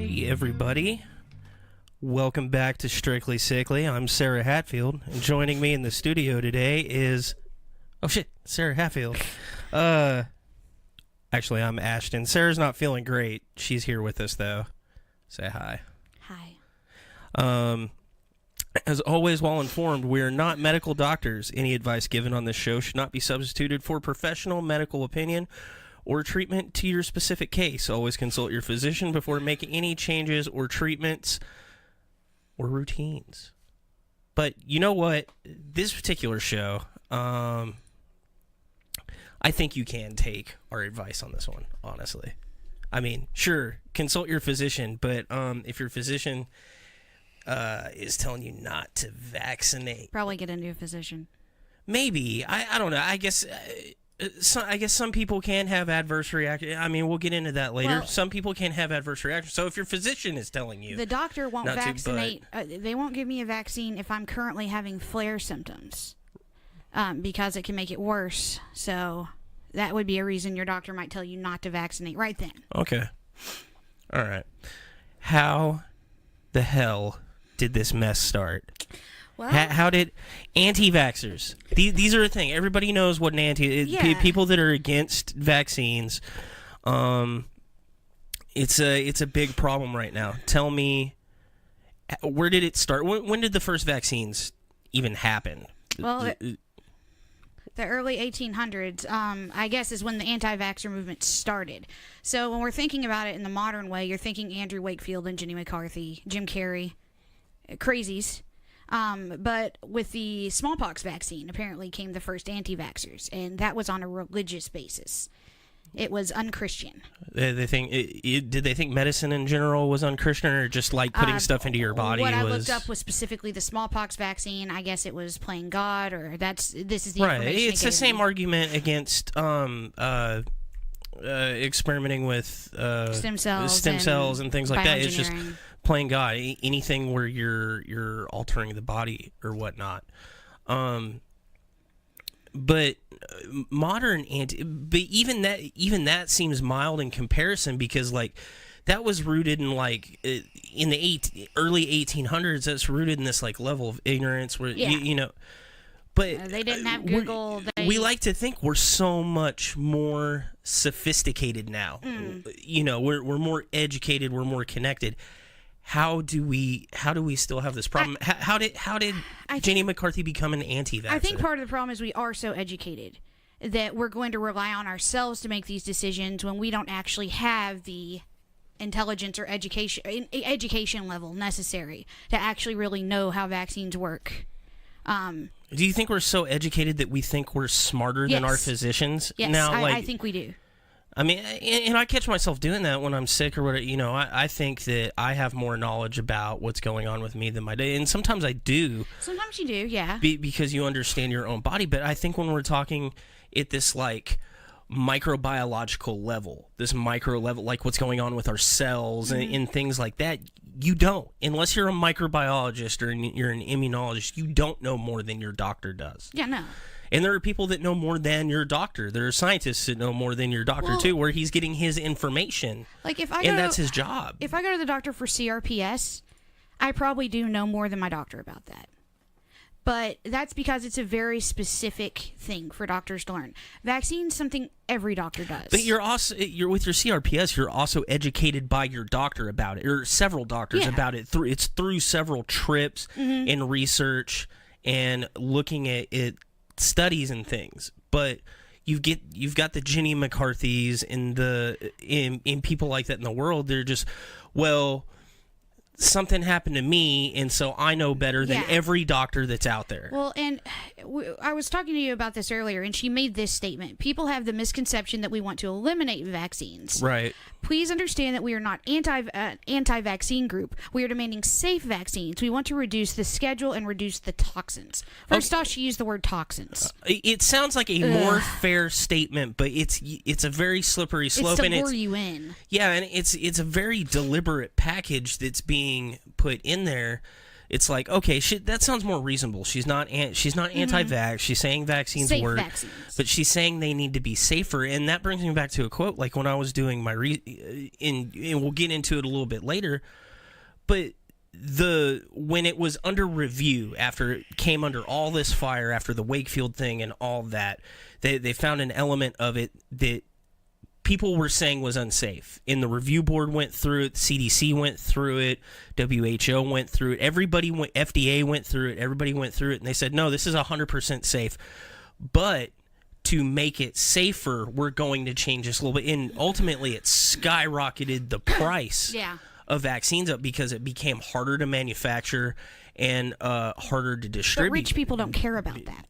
Hey everybody, welcome back to Strictly Sickly. I'm Sara Hatfield, and joining me in the studio today is... Oh shit, Sara Hatfield. Actually, I'm Ashton. Sarah's not feeling great. She's here with us though. Say hi. Hi. As always, while informed, we are not medical doctors. Any advice given on this show should not be substituted for professional medical opinion or treatment to your specific case. Always consult your physician before making any changes or treatments or routines. But you know what? This particular show, I think you can take our advice on this one, honestly. I mean, sure, consult your physician, but if your physician is telling you not to vaccinate... Probably get a new physician. Maybe. I don't know. I guess some people can have adverse reactions. I mean, we'll get into that later. Well, some people can have adverse reactions. So if your physician is telling you... The doctor won't not vaccinate. They won't give me a vaccine if I'm currently having flare symptoms because it can make it worse. So that would be a reason your doctor might tell you not to vaccinate right then. Okay. All right. How the hell did this mess start? Well, How did anti-vaxxers? These are the thing. Everybody knows what an people that are against vaccines. It's a big problem right now. Tell me, where did it start? When did the first vaccines even happen? Well, the early 1800s, I guess, is when the anti-vaxxer movement started. So when we're thinking about it in the modern way, you're thinking Andrew Wakefield and Jenny McCarthy, Jim Carrey, crazies. But with the smallpox vaccine, apparently came the first anti-vaxxers, and that was on a religious basis. It was unchristian. Did they think medicine in general was unchristian, or just like putting stuff into your body? What I looked up was specifically the smallpox vaccine. I guess it was playing God, or this is the right. information. It's the same argument against experimenting with stem cells and things like that. It's just playing God. Anything where you're altering the body or whatnot. But modern but even that seems mild in comparison, because like that was rooted in like in the early 1800s. That's rooted in this like level of ignorance where you know. But they didn't have Google. We like to think we're so much more sophisticated now. You know, we're more educated. We're more connected. How do we still have this problem? How did Jenny McCarthy become an anti-vaxxer? I think part of the problem is we are so educated that we're going to rely on ourselves to make these decisions when we don't actually have the intelligence or education level necessary to actually really know how vaccines work. Do you think we're so educated that we think we're smarter than our physicians? Yes, now, I think we do. I mean, and I catch myself doing that when I'm sick or whatever. You know, I think that I have more knowledge about what's going on with me than my day. And sometimes I do. Sometimes you do, yeah. Because you understand your own body. But I think when we're talking at this, like, microbiological level, like what's going on with our cells and things like that, you don't. Unless you're a microbiologist or you're an immunologist, you don't know more than your doctor does. Yeah, no. And there are people that know more than your doctor. There are scientists that know more than your doctor, too, where he's getting his information. Like that's his job. If I go to the doctor for CRPS, I probably do know more than my doctor about that. But that's because it's a very specific thing for doctors to learn. Vaccines, something every doctor does. But you're with your CRPS, you're also educated by your doctor about it, or several doctors about it. It's through several trips and research and looking at it. Studies and things, but you've got the Jenny McCarthys and in people like that in the world. They're just, well, something happened to me, and so I know better than every doctor that's out there. Well, and I was talking to you about this earlier, and she made this statement. People have the misconception that we want to eliminate vaccines. Right. Please understand that we are not anti-vaccine group. We are demanding safe vaccines. We want to reduce the schedule and reduce the toxins. First off, she used the word toxins. It sounds like a more fair statement, but it's a very slippery slope. It's to lure you in. Yeah, and it's a very deliberate package that's being put in there it's like, okay, that sounds more reasonable. She's not anti-vax. She's saying vaccines Safe work, vaccines. but she's saying they need to be safer. And that brings me back to a quote. Like when I was doing my and we'll get into it a little bit later, but when it was under review, after it came under all this fire, after the Wakefield thing and all that, they found an element of it that people were saying was unsafe. And the review board went through it, CDC went through it, WHO went through it, FDA went through it, everybody went through it, and they said, no, this is 100% safe. But to make it safer, we're going to change this a little bit. And ultimately, it skyrocketed the price of vaccines up because it became harder to manufacture and harder to distribute. But rich people don't care about that.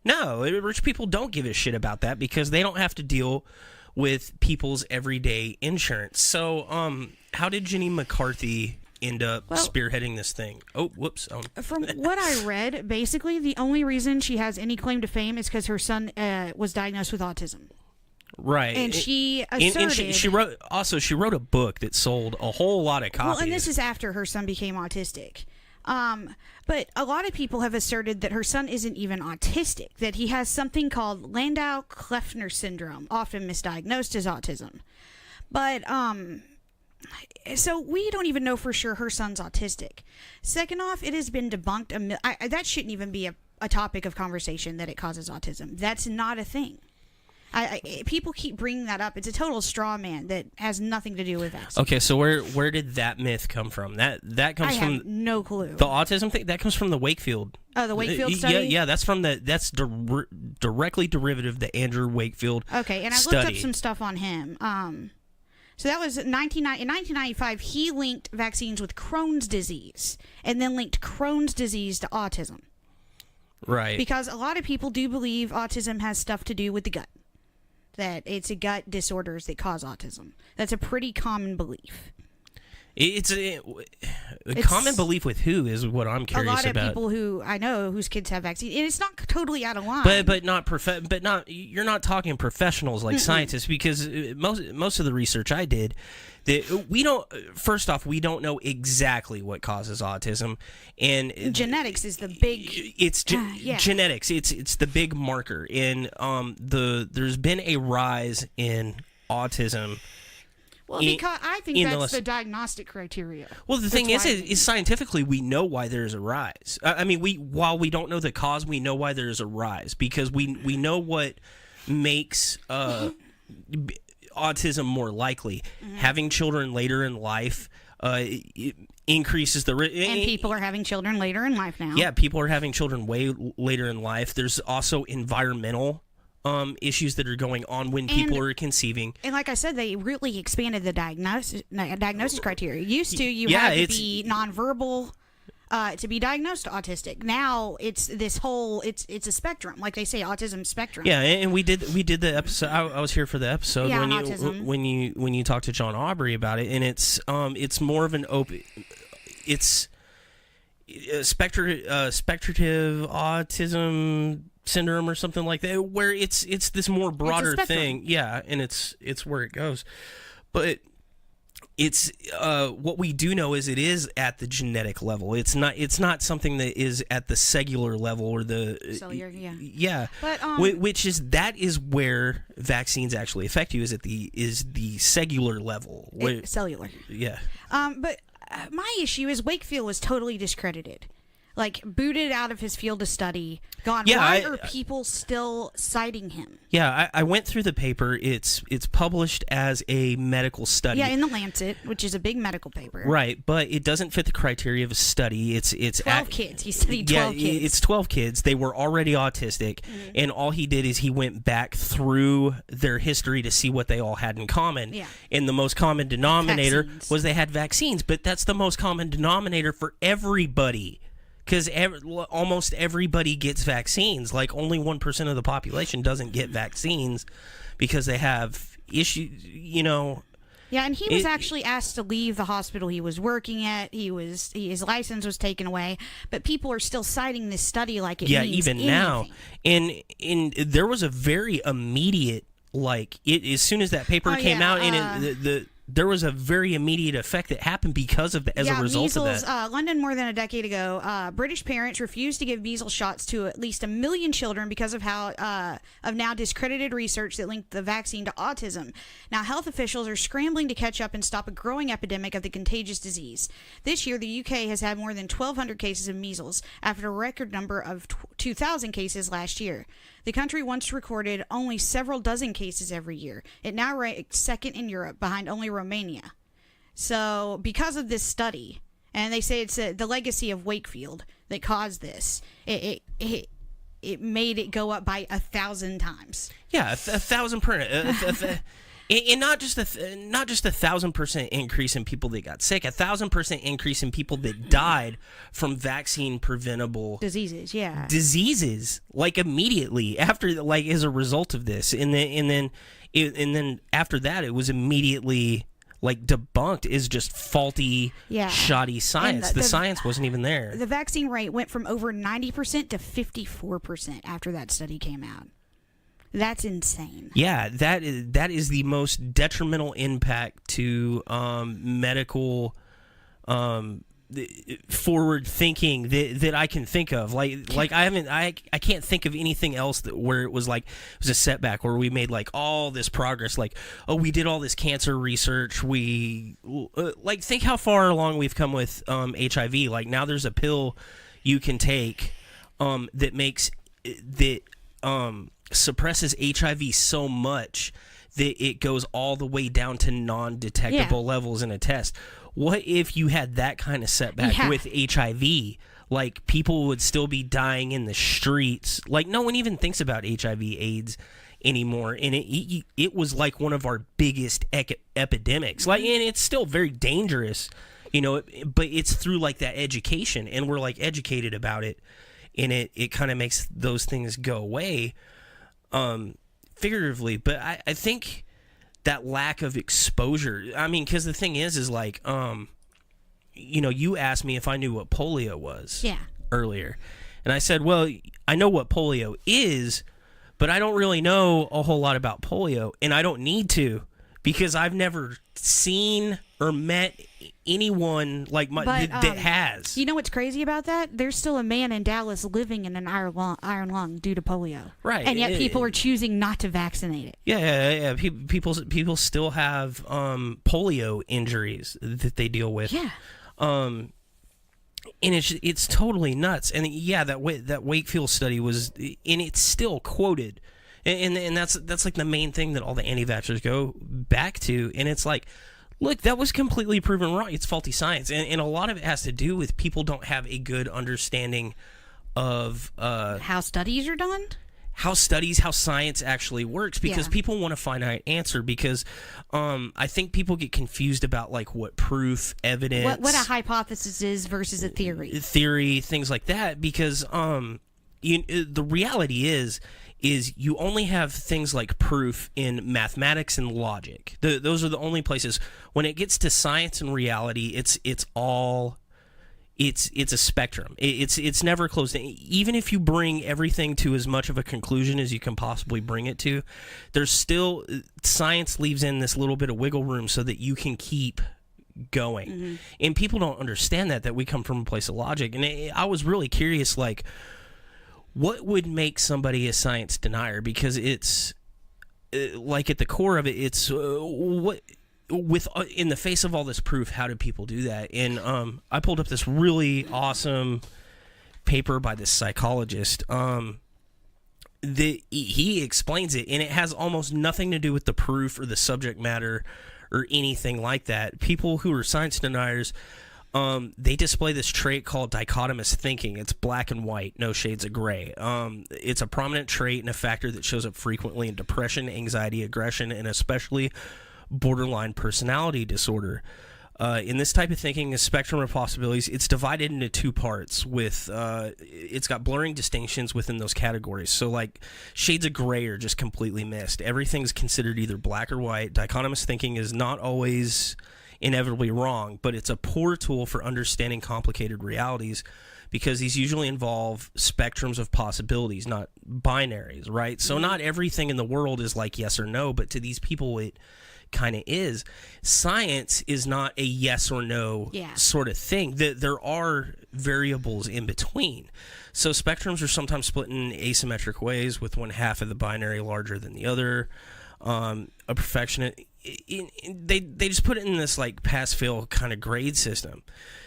No, rich people don't give a shit about that because they don't have to deal with people's everyday insurance. So, how did Jenny McCarthy end up spearheading this thing? Oh, whoops. From what I read, basically, the only reason she has any claim to fame is because her son was diagnosed with autism. Right. And she asserted... And she wrote a book that sold a whole lot of copies. Well, and this is after her son became autistic. But a lot of people have asserted that her son isn't even autistic, that he has something called Landau-Kleffner syndrome, often misdiagnosed as autism. But, so we don't even know for sure her son's autistic. Second off, it has been debunked. That shouldn't even be a topic of conversation that it causes autism. That's not a thing. People keep bringing that up. It's a total straw man that has nothing to do with vaccines. Okay, so where did that myth come from? That comes I from have no clue. The autism thing that comes from the Wakefield. Oh, the Wakefield study. Yeah, that's directly derivative the Andrew Wakefield. Okay, and I looked up some stuff on him. So that was in 1995. He linked vaccines with Crohn's disease, and then linked Crohn's disease to autism. Right. Because a lot of people do believe autism has stuff to do with the gut. That it's a gut disorders that cause autism. That's a pretty common belief. It's a common belief with who is what I'm curious about. A lot of people who I know whose kids have vaccines, and it's not totally out of line. But you're not talking professionals like scientists, because most of the research I did, that we don't. First off, we don't know exactly what causes autism, and genetics is the big. It's genetics. It's the big marker, and there's been a rise in autism. Well, because I think that's the diagnostic criteria. Well, the thing is scientifically we know why there's a rise. I mean, while we don't know the cause, we know why there's a rise, because we know what makes autism more likely. Having children later in life increases the risk. And people are having children later in life now. Yeah, people are having children way later in life. There's also environmental issues that are going on when people are conceiving. And like I said, they really expanded the diagnosis criteria. Used to, you had to be nonverbal to be diagnosed autistic. Now it's this whole it's a spectrum, like they say, autism spectrum. Yeah, and we did the episode. I was here for the episode when you talked to John Aubrey about it, and it's more of an open. It's spectrative autism syndrome or something like that, where it's this more broader thing. Yeah, and it's where it goes. But it's what we do know is it is at the genetic level. It's not something that is at the cellular level or the cellular. Yeah. But which is where vaccines actually affect you, is the cellular level. Cellular. Yeah. But my issue is Wakefield was totally discredited. Like, booted out of his field of study, gone. Yeah, why are people still citing him? Yeah, I went through the paper. It's published as a medical study. Yeah, in the Lancet, which is a big medical paper. Right, but it doesn't fit the criteria of a study. It's 12 kids. He studied 12 kids. Yeah, it's 12 kids. They were already autistic, and all he did is he went back through their history to see what they all had in common. Yeah. And the most common denominator Vaccines. was they had vaccines, but that's the most common denominator for everybody. Because almost everybody gets vaccines. Like, only 1% of the population doesn't get vaccines because they have issues, Yeah, and he was actually asked to leave the hospital he was working at. His license was taken away, but people are still citing this study like it means even anything. now. And there was a very immediate, as soon as that paper came out, and there was a very immediate effect that happened because of as a result measles, of that. London, more than a decade ago, British parents refused to give measles shots to at least 1 million children because of how of now discredited research that linked the vaccine to autism. Now, health officials are scrambling to catch up and stop a growing epidemic of the contagious disease. This year, the UK has had more than 1,200 cases of measles after a record number of 2,000 cases last year. The country once recorded only several dozen cases every year. It now ranks second in Europe, behind only Romania. So, because of this study, and they say it's the legacy of Wakefield that caused this, it made it go up by 1,000 times. Yeah, 1,000%. And not just 1,000% increase in people that got sick, 1,000% increase in people that died from vaccine preventable diseases, like immediately after, like as a result of this, and then after that, it was immediately like debunked as just faulty, shoddy science. The science wasn't even there. The vaccine rate went from over 90% to 54% after that study came out. That's insane. Yeah, that is the most detrimental impact to medical forward thinking that I can think of. Like I can't think of anything else where it was like it was a setback, where we made like all this progress. Like, oh, we did all this cancer research. We like think how far along we've come with HIV. Like now there's a pill you can take that makes that suppresses HIV so much that it goes all the way down to non-detectable levels in a test. What if you had that kind of setback with HIV? Like, people would still be dying in the streets. Like, no one even thinks about HIV/AIDS anymore, and it was like one of our biggest epidemics. Like, and it's still very dangerous, you know. But it's through like that education, and we're like educated about it, and it kind of makes those things go away. Figuratively, but I think that lack of exposure, I mean, because the thing is like, you know, you asked me if I knew what polio was earlier, and I said, well, I know what polio is, but I don't really know a whole lot about polio, and I don't need to, because I've never seen or met anyone like that has. You know what's crazy about that? There's still a man in Dallas living in an iron lung due to polio. Right. And yet people are choosing not to vaccinate it. Yeah. People still have polio injuries that they deal with. Yeah. And it's totally nuts. And yeah, that Wakefield study was, and it's still quoted. And that's like the main thing that all the anti-vaxxers go back to. And it's like, look, that was completely proven wrong. It's faulty science. And a lot of it has to do with people don't have a good understanding of how studies are done? How science actually works, because people want a finite answer, because I think people get confused about like what proof, evidence, what a hypothesis is versus a theory, things like that, because the reality is you only have things like proof in mathematics and logic. Those are the only places. When it gets to science and reality, it's a spectrum. It's never closed. Even if you bring everything to as much of a conclusion as you can possibly bring it to, there's still, science leaves in this little bit of wiggle room so that you can keep going. Mm-hmm. And people don't understand that we come from a place of logic. And I was really curious, like, what would make somebody a science denier? Because it's like at the core of it, it's what with in the face of all this proof, how do people do that? And I pulled up this really awesome paper by this psychologist. He explains it, and it has almost nothing to do with the proof or the subject matter or anything like that. People who are science deniers, they display this trait called dichotomous thinking. It's black and white, no shades of gray. It's a prominent trait and a factor that shows up frequently in depression, anxiety, aggression, and especially borderline personality disorder. In this type of thinking, a spectrum of possibilities, it's divided into two parts with, it's got blurring distinctions within those categories. So like shades of gray are just completely missed. Everything's considered either black or white. Dichotomous thinking is not always inevitably wrong, but it's a poor tool for understanding complicated realities, because these usually involve spectrums of possibilities, not binaries, right? So not everything in the world is like yes or no, but to these people kind of is. Science is not a yes or no sort of thing. There are variables in between. So spectrums are sometimes split in asymmetric ways, with one half of the binary larger than the other. A perfectionist, they just put it in this like pass-fail kind of grade system.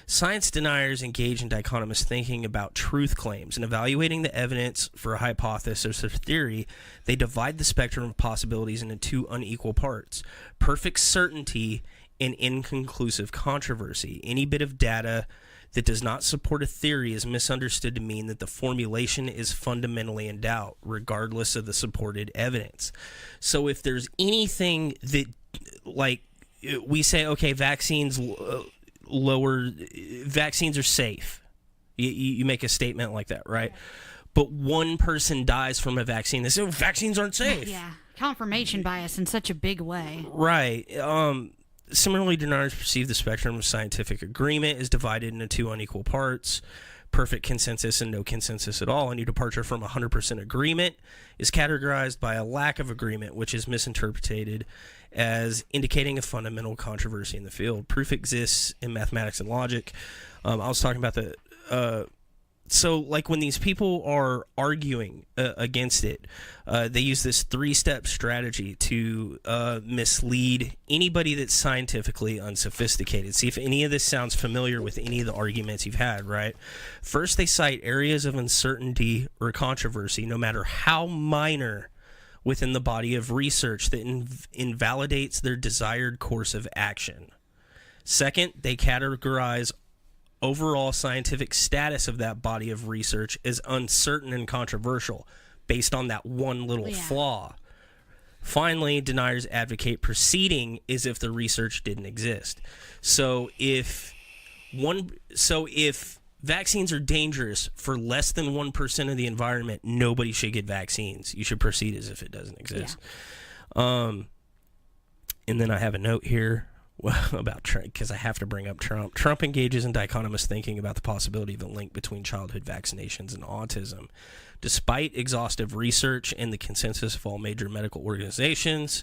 Science deniers engage in dichotomous thinking about truth claims and evaluating the evidence for a hypothesis or theory. They divide the spectrum of possibilities into two unequal parts: perfect certainty and inconclusive controversy. Any bit of data that does not support a theory is misunderstood to mean that the formulation is fundamentally in doubt, regardless of the supported evidence. So if there's anything that, like, we say, okay, vaccines are safe. You make a statement like that, right? But one person dies from a vaccine. They say, oh, vaccines aren't safe. Yeah, confirmation bias in such a big way. Right. Similarly, deniers perceive the spectrum of scientific agreement is divided into two unequal parts: perfect consensus and no consensus at all. Any departure from 100% agreement is categorized by a lack of agreement, which is misinterpreted as indicating a fundamental controversy in the field. Proof exists in mathematics and logic. I was talking about so like when these people are arguing against it, they use this 3-step strategy to mislead anybody that's scientifically unsophisticated. See if any of this sounds familiar with any of the arguments you've had, right? First, they cite areas of uncertainty or controversy, no matter how minor, within the body of research that invalidates their desired course of action. Second, they categorize overall scientific status of that body of research is uncertain and controversial based on that one little flaw. Finally, deniers advocate proceeding as if the research didn't exist. So if vaccines are dangerous for less than 1% of the environment, nobody should get vaccines. You should proceed as if it doesn't exist. And then I have a note here about Trump, because I have to bring up Trump. Trump engages in dichotomous thinking about the possibility of a link between childhood vaccinations and autism. Despite exhaustive research and the consensus of all major medical organizations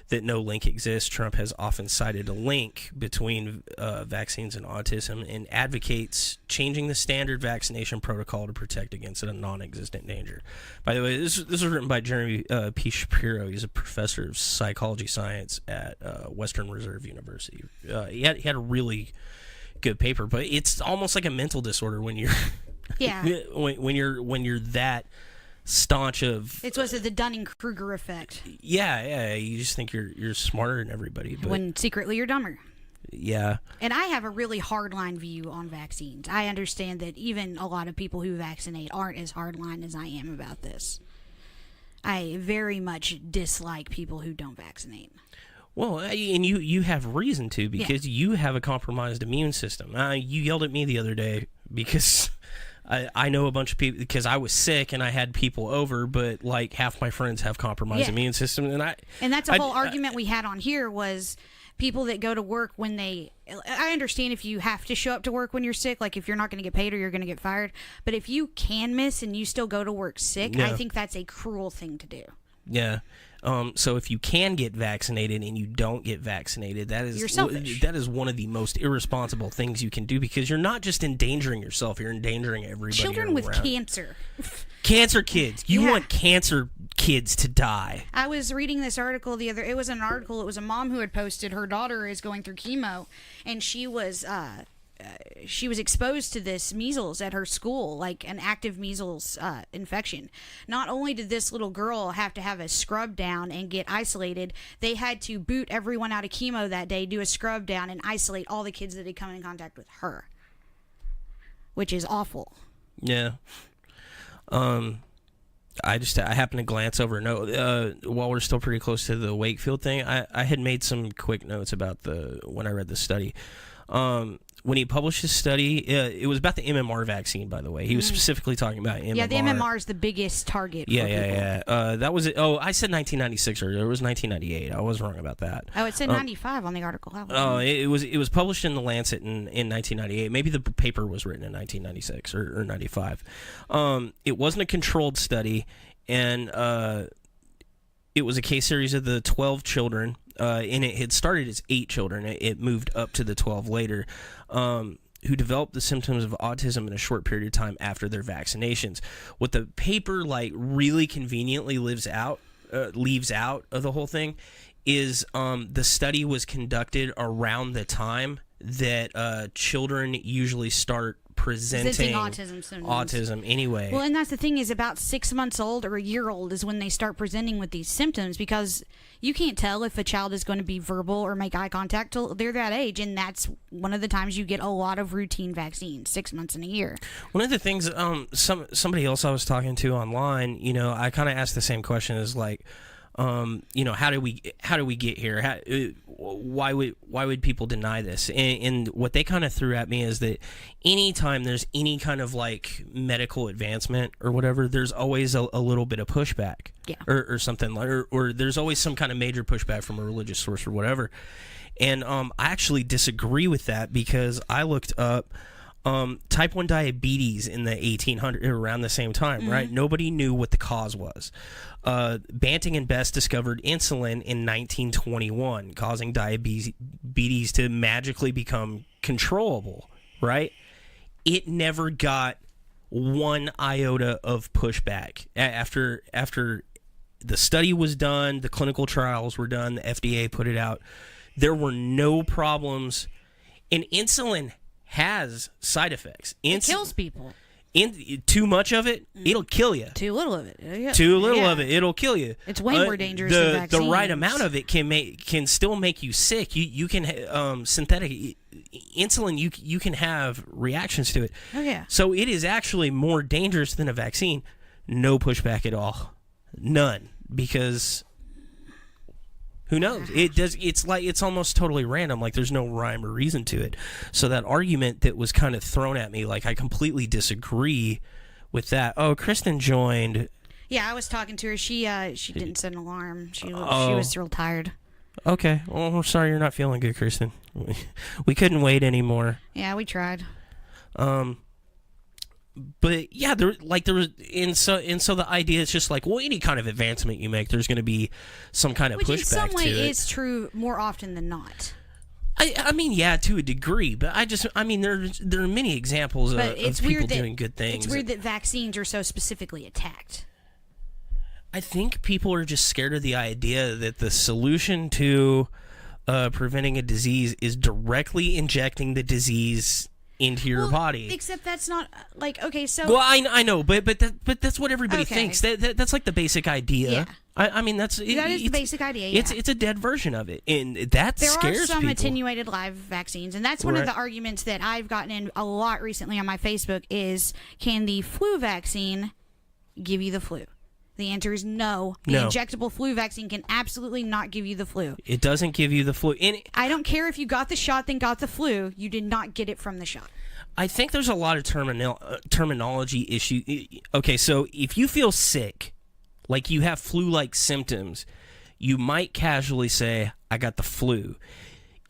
that no link exists, Trump has often cited a link between vaccines and autism and advocates changing the standard vaccination protocol to protect against a non-existent danger. By the way, this was written by Jeremy P. Shapiro. He's a professor of psychology science at Western Reserve University. He had a really good paper, but it's almost like a mental disorder when you're when you're that staunch of... It's what's the Dunning-Kruger effect. Yeah, you just think you're smarter than everybody. But when secretly you're dumber. Yeah. And I have a really hardline view on vaccines. I understand that even a lot of people who vaccinate aren't as hardline as I am about this. I very much dislike people who don't vaccinate. Well, and you have reason to, because you have a compromised immune system. You yelled at me the other day because... I know a bunch of people, because I was sick and I had people over, but like half my friends have compromised immune system, and that's a whole argument we had on here was people that go to work when I understand if you have to show up to work when you're sick, like if you're not going to get paid or you're going to get fired, but if you can miss and you still go to work sick, I think that's a cruel thing to do. Yeah. So if you can get vaccinated and you don't get vaccinated, you're selfish. That is one of the most irresponsible things you can do, because you're not just endangering yourself, you're endangering everybody. Children with cancer. Cancer kids. You want cancer kids to die. I was reading this article it was a mom who had posted her daughter is going through chemo, and she was exposed to this measles at her school, like an active measles infection. Not only did this little girl have to have a scrub down and get isolated, they had to boot everyone out of chemo that day, do a scrub down, and isolate all the kids that had come in contact with her, which is awful. Yeah. I happened to glance over a note while we're still pretty close to the Wakefield thing. I had made some quick notes about when I read the study. When he published his study, it was about the MMR vaccine, by the way. He was specifically talking about MMR. Yeah, the MMR is the biggest target for people. That was it. Oh, I said 1996 earlier. It was 1998. I was wrong about that. Oh, it said 95 on the article. It was published in the Lancet in 1998. Maybe the paper was written in 1996 or 95. It wasn't a controlled study, and it was a case series of the 12 children and it had started as 8 children. It moved up to the 12 later, who developed the symptoms of autism in a short period of time after their vaccinations. What the paper really conveniently leaves out of the whole thing is the study was conducted around the time that children usually start presenting autism anyway. Well, and that's the thing is about 6 months old or a year old is when they start presenting with these symptoms, because you can't tell if a child is going to be verbal or make eye contact till they're that age, and that's one of the times you get a lot of routine vaccines, 6 months in a year. One of the things somebody else I was talking to online, I kind of asked the same question as how do we get here? Why would people deny this? And what they kind of threw at me is that anytime there's any kind of medical advancement or whatever, there's always a little bit of pushback, or something, or there's always some kind of major pushback from a religious source or whatever. And I actually disagree with that, because I looked up type 1 diabetes in the 1800s, around the same time, right? Nobody knew what the cause was. Banting and Best discovered insulin in 1921, causing diabetes to magically become controllable, right? It never got one iota of pushback. After the study was done, the clinical trials were done, the FDA put it out, there were no problems. And insulin has side effects. It kills people. Too much of it, it'll kill you. Too little of it. Yeah. Too little of it, it'll kill you. It's way more dangerous than vaccines. The right amount of it can still make you sick. You can synthetic insulin. You can have reactions to it. Oh yeah. So it is actually more dangerous than a vaccine. No pushback at all. None, because who knows? It does. It's almost totally random. There's no rhyme or reason to it. So that argument that was kind of thrown at me, I completely disagree with that. Oh, Kristen joined. Yeah, I was talking to her. She didn't set an alarm. She was real tired. Okay. Well, we're sorry you're not feeling good, Kristen. We couldn't wait anymore. Yeah, we tried. But yeah, there was, and so the idea is just any kind of advancement you make, there's going to be some kind of pushback to it. Which in some way is true more often than not. I mean, yeah, to a degree, but there are many examples of people doing good things. It's weird that vaccines are so specifically attacked. I think people are just scared of the idea that the solution to preventing a disease is directly injecting the disease into your body. Except that's not okay. So well, I know, but that's what everybody thinks. That's the basic idea. Yeah. I mean that is the basic idea. Yeah. It's a dead version of it, and that scares people. There are some attenuated live vaccines, and that's one of the arguments that I've gotten in a lot recently on my Facebook is, can the flu vaccine give you the flu? The answer is no. The injectable flu vaccine can absolutely not give you the flu. It doesn't give you the flu. I don't care if you got the shot then got the flu. You did not get it from the shot. I think there's a lot of terminology issue. Okay, so if you feel sick, you have flu-like symptoms, you might casually say, I got the flu.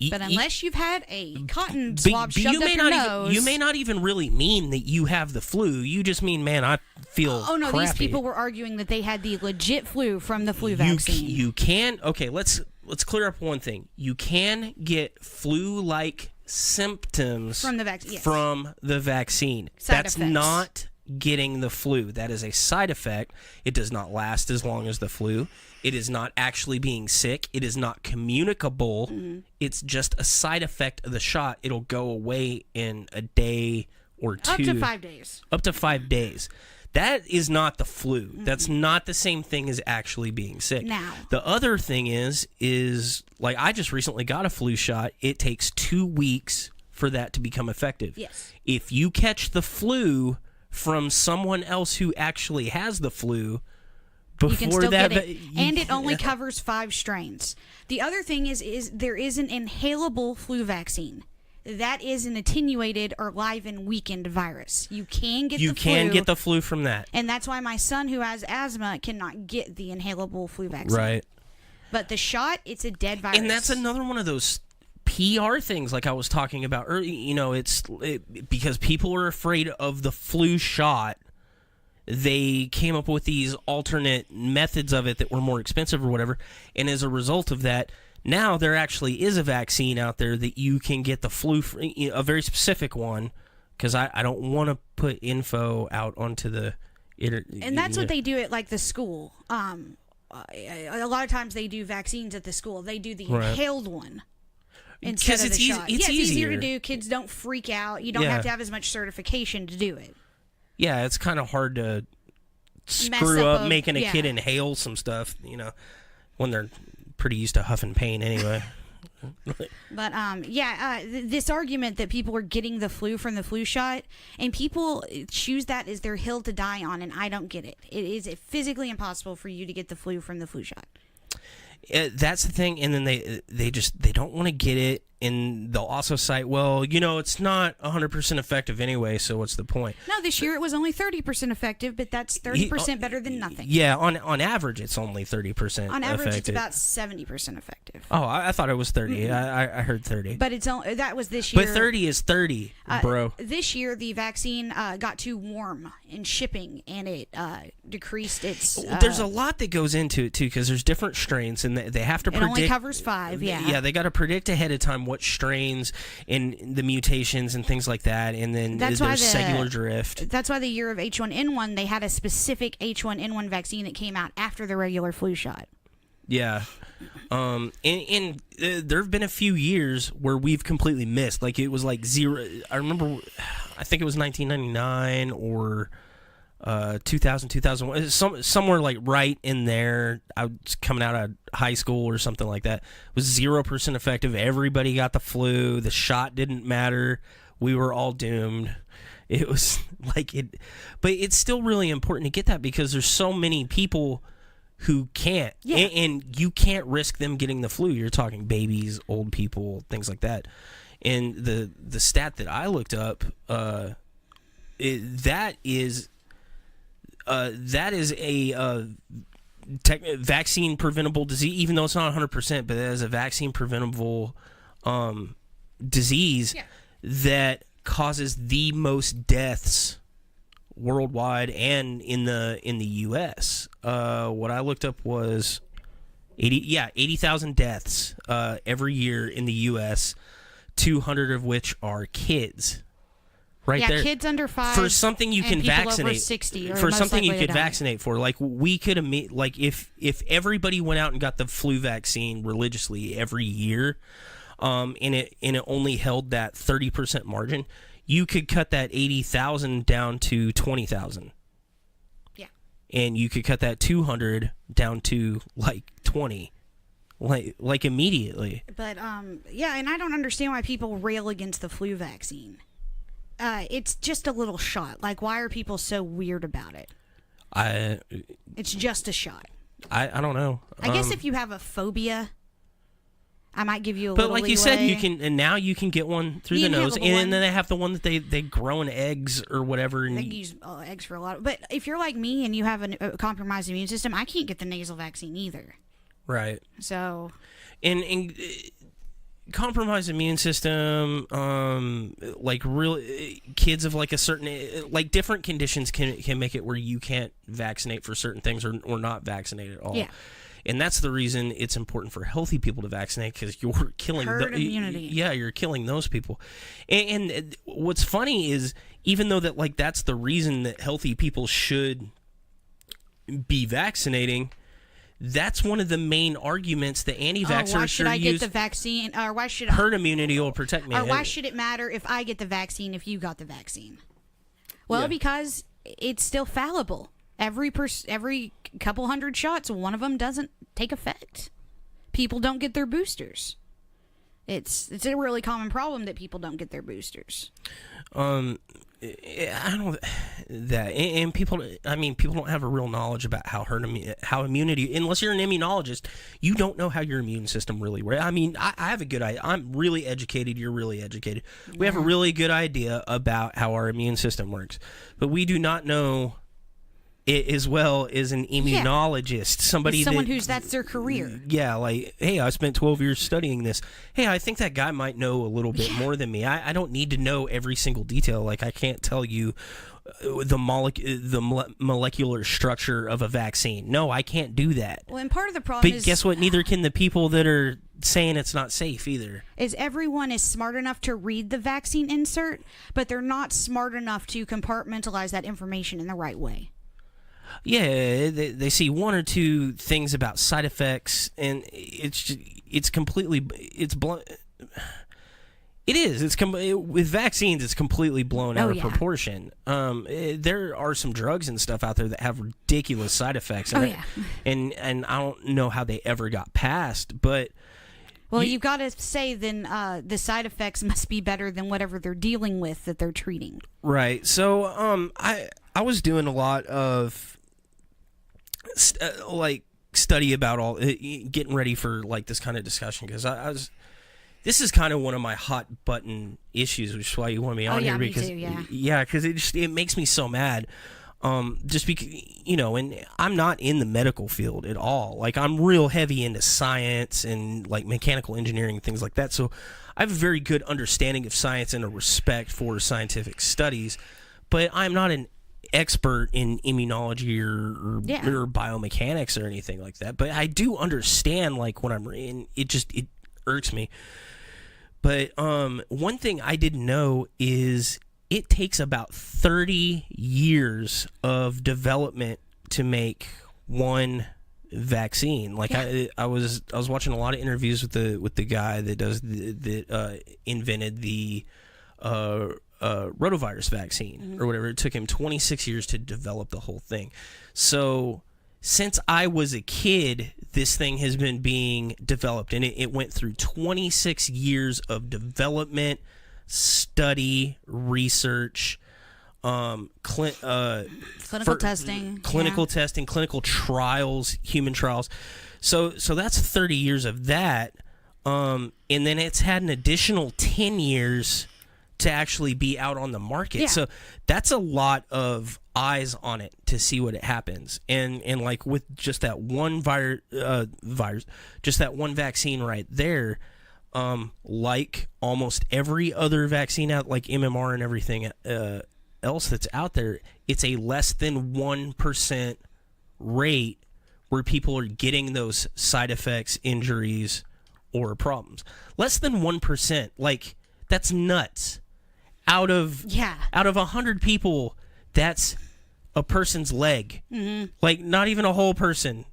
But unless you've had a cotton swab shoved up your nose... You may not even really mean that you have the flu. You just mean, man, I feel Oh, no, crappy. These people were arguing that they had the legit flu from the flu vaccine. You can... Okay, let's clear up one thing. You can get flu-like symptoms... From the vaccine, yes. From the vaccine. That's not getting the flu. That is a side effect. It does not last as long as the flu. It is not actually being sick. It is not communicable. Mm-hmm. It's just a side effect of the shot. It'll go away in a day or two. Up to 5 days. Up to 5 days. That is not the flu. Mm-hmm. That's not the same thing as actually being sick. Now, the other thing is I just recently got a flu shot. It takes 2 weeks for that to become effective. Yes. If you catch the flu from someone else who actually has the flu, before you can still that, get it, and it only covers 5 strains. The other thing is there is an inhalable flu vaccine. That is an attenuated or live and weakened virus. You can get the flu. You can get the flu from that. And that's why my son who has asthma cannot get the inhalable flu vaccine. Right. But the shot, it's a dead virus. And that's another one of those PR things like I was talking about earlier. Because people are afraid of the flu shot. They came up with these alternate methods of it that were more expensive or whatever, and as a result of that, Now there actually is a vaccine out there that you can get the flu, a very specific one, because I don't want to put info out onto the internet. And that's what they do at like the school. A lot of times they do vaccines at the school. They do the inhaled one instead of the shot. It's easier to do. Kids don't freak out. You don't have to have as much certification to do it. Yeah, it's kind of hard to screw up making a kid inhale some stuff, when they're pretty used to huffing pain anyway. But this argument that people are getting the flu from the flu shot, and people choose that as their hill to die on, and I don't get it. It is physically impossible for you to get the flu from the flu shot. That's the thing, and then they don't want to get it, and they'll also cite, well, it's not 100% effective anyway, so what's the point? No, this year it was only 30% effective, but that's 30% better than nothing. Yeah, on average it's only 30% on average effective. It's about 70% effective. Oh, I thought it was 30. I heard 30. But that was this year. But 30 is 30, bro. This year the vaccine got too warm in shipping, and it decreased its... there's a lot that goes into it, too, because there's different strains, and they have to predict... It only covers 5, yeah. Yeah, they got to predict ahead of time what strains and the mutations and things like that, and then there's cellular drift. That's why the year of H1N1, they had a specific H1N1 vaccine that came out after the regular flu shot. Yeah. And there have been a few years where we've completely missed. Like, it was like zero. I remember, I think it was 1999 or 2000, 2001. Somewhere like right in there. I was coming out of high school or something like that. It was 0% effective. Everybody got the flu. The shot didn't matter. We were all doomed. It was like it. But it's still really important to get that, because there's so many people who can't, and you can't risk them getting the flu. You're talking babies, old people, things like that. And the stat that I looked up, that is a vaccine preventable disease, even though it's not 100%, but that is a vaccine preventable disease that causes the most deaths worldwide and in the U.S. What I looked up was 80,000 deaths every year in the U.S., 200 of which are kids. Right there. Kids under 5 for something you can vaccinate. Over 60 for something you could vaccinate for. Like, we could if everybody went out and got the flu vaccine religiously every year, and it only held that 30% margin, you could cut that 80,000 down to 20,000. Yeah. And you could cut that 200 down to like 20. Like immediately. But and I don't understand why people rail against the flu vaccine. It's just a little shot. Like, why are people so weird about it? It's just a shot. I don't know. I guess if you have a phobia, I might give you a but little like leeway. You said, now you can get one through the nose, and then they have the one that they grow in eggs or whatever. And they use eggs for a lot. But if you're like me and you have a compromised immune system, I can't get the nasal vaccine either. Right. So. And compromised immune system, like real kids of like a certain, like different conditions can make it where you can't vaccinate for certain things or not vaccinate at all. Yeah. And that's the reason it's important for healthy people to vaccinate, because you're killing herd immunity. Yeah, you're killing those people. And what's funny is, even though that's the reason that healthy people should be vaccinating, that's one of the main arguments that anti-vaxxers why should I get the vaccine? Or why should herd immunity will protect me? Or why should it matter if I get the vaccine if you got the vaccine? Well, because it's still fallible. Every couple hundred shots, one of them doesn't take effect. People don't get their boosters. It's a really common problem that people don't get their boosters. I don't that, and people don't have a real knowledge about how immunity, unless you're an immunologist, you don't know how your immune system really works. I mean, I have a good idea. I'm really educated. You're really educated. We have a really good idea about how our immune system works, but we do not know it as well as an immunologist, someone who's that's their career. Yeah, like, hey, I spent 12 years studying this. Hey, I think that guy might know a little bit more than me. I don't need to know every single detail. Like, I can't tell you the molecular structure of a vaccine. No, I can't do that. Well, and part of the problem but guess what? Neither can the people that are saying it's not safe either. Is everyone is smart enough to read the vaccine insert, but they're not smart enough to compartmentalize that information in the right way. Yeah, they see one or two things about side effects, and it's completely It is. With vaccines, it's completely blown out of proportion. There are some drugs and stuff out there that have ridiculous side effects. And I don't know how they ever got passed, but. Well, you've got to say then the side effects must be better than whatever they're dealing with that they're treating. Right. So I was doing a lot of study about all getting ready for like this kind of discussion, because I was. This is kind of one of my hot button issues, which is why you want me on here, because me too, because it makes me so mad. Just because, and I'm not in the medical field at all. Like, I'm real heavy into science and like mechanical engineering, things like that. So I have a very good understanding of science and a respect for scientific studies, but I'm not an expert in immunology or biomechanics or anything like that. But I do understand, like, when I'm in, it irks me. But one thing I didn't know is it takes about 30 years of development to make one vaccine. Like, I was watching a lot of interviews with the guy that invented the rotavirus vaccine or whatever. It took him 26 years to develop the whole thing. So since I was a kid, this thing has been being developed, and it went through 26 years of development, study, research, clinical testing, clinical trials, human trials. So that's 30 years of that, and then it's had an additional 10 years to actually be out on the market. Yeah. So that's a lot of eyes on it to see what it happens. And like with just that one virus, just that one vaccine right there, like almost every other vaccine out, like MMR and everything else that's out there, it's a less than 1% rate where people are getting those side effects, injuries, or problems. Less than 1%. Like, that's nuts. Out of 100 people, that's a person's leg. Mm-hmm. Like, not even a whole person.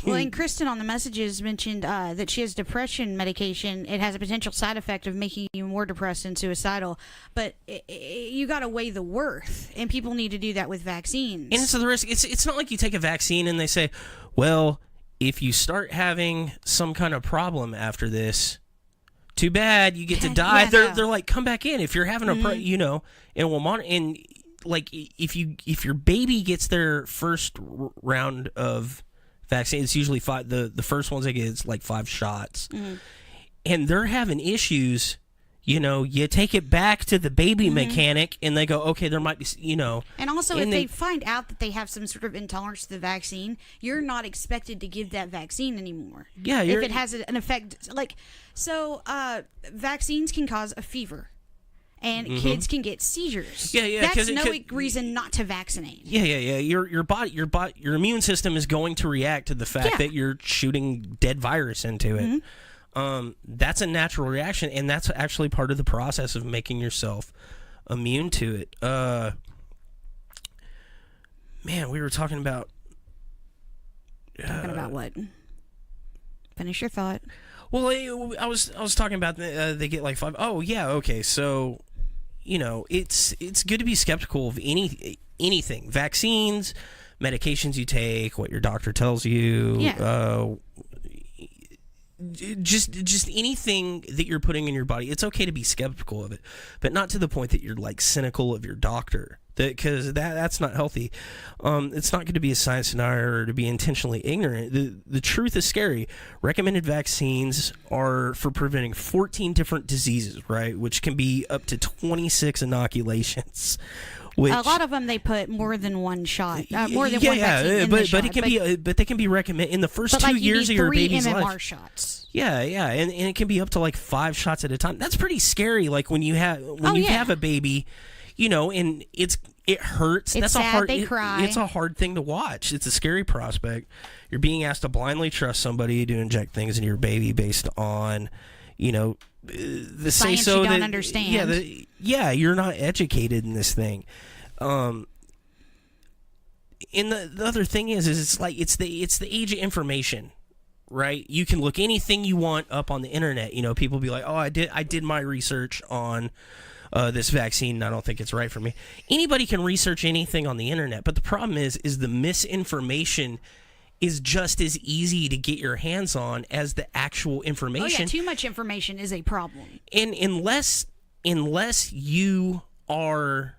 Well, and Kristen on the messages mentioned that she has depression medication. It has a potential side effect of making you more depressed and suicidal. But you got to weigh the worth, and people need to do that with vaccines. And it's the risk. It's not like you take a vaccine and they say, well, if you start having some kind of problem after this, too bad, you get to die. They're like, come back in if you're having a and we'll monitor. And like, if your baby gets their first round of vaccine, it's usually 5. The first ones they get is like 5 shots, and they're having issues. You take it back to the baby mechanic, and they go, okay, there might be, And also, if they find out that they have some sort of intolerance to the vaccine, you're not expected to give that vaccine anymore. Yeah, if it has an effect, like, so vaccines can cause a fever, and kids can get seizures. Yeah. That's no reason not to vaccinate. Yeah. Your immune system is going to react to the fact that you're shooting dead virus into it. That's a natural reaction, and that's actually part of the process of making yourself immune to it. Man, we were talking about what? Finish your thought. Well, I was talking about they get like 5. Oh yeah, okay. So, it's good to be skeptical of anything, vaccines, medications you take, what your doctor tells you. Yeah. Just anything that you're putting in your body, it's okay to be skeptical of it, but not to the point that you're like cynical of your doctor, because that's not healthy. It's not good to be a science denier or to be intentionally ignorant. The truth is scary. Recommended vaccines are for preventing 14 different diseases, right, which can be up to 26 inoculations. Which, a lot of them they put more than one shot, more than one vaccine in the shot. But they can be recommended in the first 2 years of your baby's life. 3 MMR shots. Yeah, and it can be up to like 5 shots at a time. That's pretty scary. Like when you have a baby, and it hurts. It's That's sad. a hard. They cry. It's a hard thing to watch. It's a scary prospect. You're being asked to blindly trust somebody to inject things in your baby based on, the say Science so you don't that understand. you're not educated in this thing. And the other thing is it's like it's the age of information, right? You can look anything you want up on the internet. People be like, oh, I did my research on this vaccine, and I don't think it's right for me. Anybody can research anything on the internet, but the problem is the misinformation is just as easy to get your hands on as the actual information. Oh yeah, too much information is a problem. And unless you are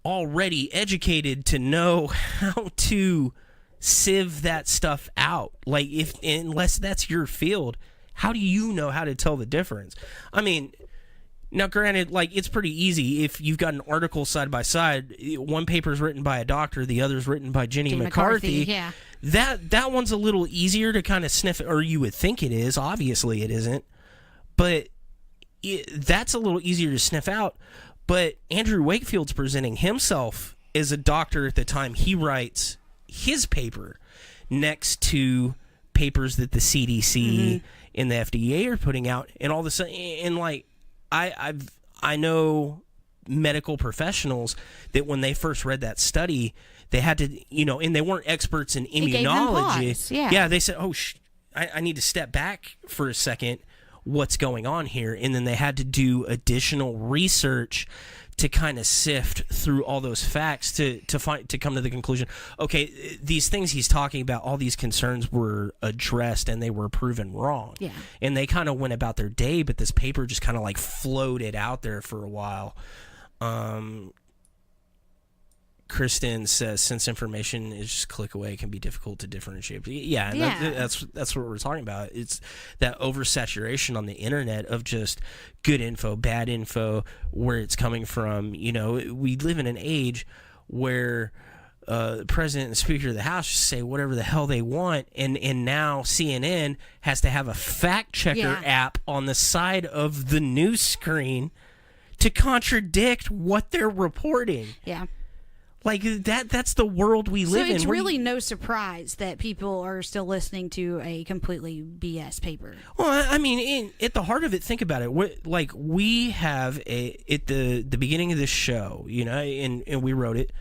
already educated to know how to sieve that stuff out, like unless that's your field, how do you know how to tell the difference? I mean, now granted, like, it's pretty easy if you've got an article side by side. One paper's written by a doctor, the other's written by Jenny McCarthy. Yeah. That one's a little easier to kind of sniff, or you would think it is. Obviously it isn't, but that's a little easier to sniff out. But Andrew Wakefield's presenting himself as a doctor at the time he writes his paper next to papers that the CDC and the FDA are putting out, and all of a sudden, and like I know medical professionals that when they first read that study, they had to, and they weren't experts in immunology. It gave them pause. Yeah, they said, oh, I need to step back for a second. What's going on here? And then they had to do additional research to kind of sift through all those facts to come to the conclusion, okay, these things he's talking about, all these concerns were addressed and they were proven wrong. Yeah. And they kind of went about their day, but this paper just kind of like floated out there for a while. Kristen says, since information is just a click away, it can be difficult to differentiate. Yeah, and that's what we're talking about. It's that oversaturation on the internet of just good info, bad info, where it's coming from. We live in an age where the president and speaker of the House just say whatever the hell they want, and now CNN has to have a fact checker app on the side of the news screen to contradict what they're reporting. Yeah. Like, that's the world we live in. So it's really no surprise that people are still listening to a completely BS paper. Well, I mean, at the heart of it, think about it. We have at the beginning of this show, and we wrote it,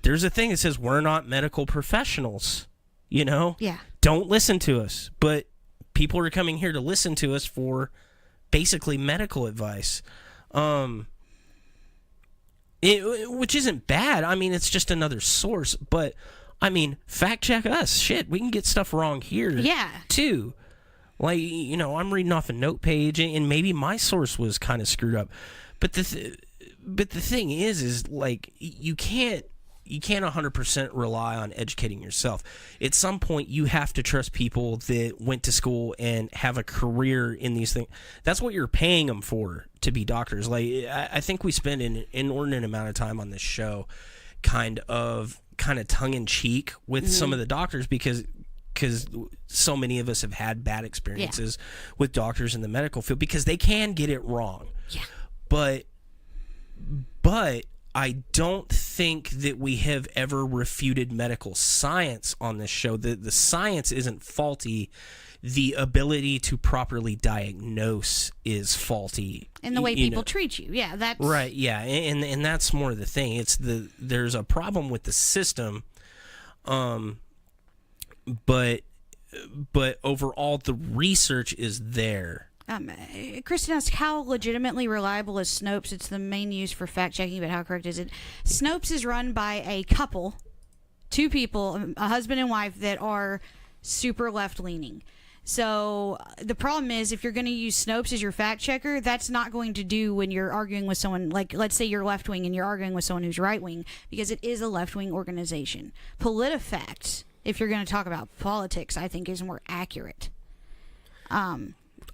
there's a thing that says we're not medical professionals, Yeah. Don't listen to us. But people are coming here to listen to us for basically medical advice. Which isn't bad. I mean, it's just another source. But, I mean, fact check us. Shit, we can get stuff wrong here, too. Like, I'm reading off a note page, and maybe my source was kind of screwed up. But the thing is like, you can't 100% rely on educating yourself. At some point, you have to trust people that went to school and have a career in these things. That's what you're paying them for, to be doctors. Like, I think we spend an inordinate amount of time on this show kind of tongue-in-cheek with some of the doctors because so many of us have had bad experiences with doctors in the medical field because they can get it wrong. Yeah. But I don't think that we have ever refuted medical science on this show. The science isn't faulty. The ability to properly diagnose is faulty. And the way people treat you. Yeah, that's... Right, yeah. And that's more the thing. There's a problem with the system, but overall the research is there. Kristen asks, how legitimately reliable is Snopes? It's the main use for fact-checking, but how correct is it? Snopes is run by a couple, two people, a husband and wife, that are super left-leaning. So the problem is, if you're going to use Snopes as your fact-checker, that's not going to do when you're arguing with someone, like, let's say you're left-wing and you're arguing with someone who's right-wing, because it is a left-wing organization. PolitiFact, if you're going to talk about politics, I think is more accurate.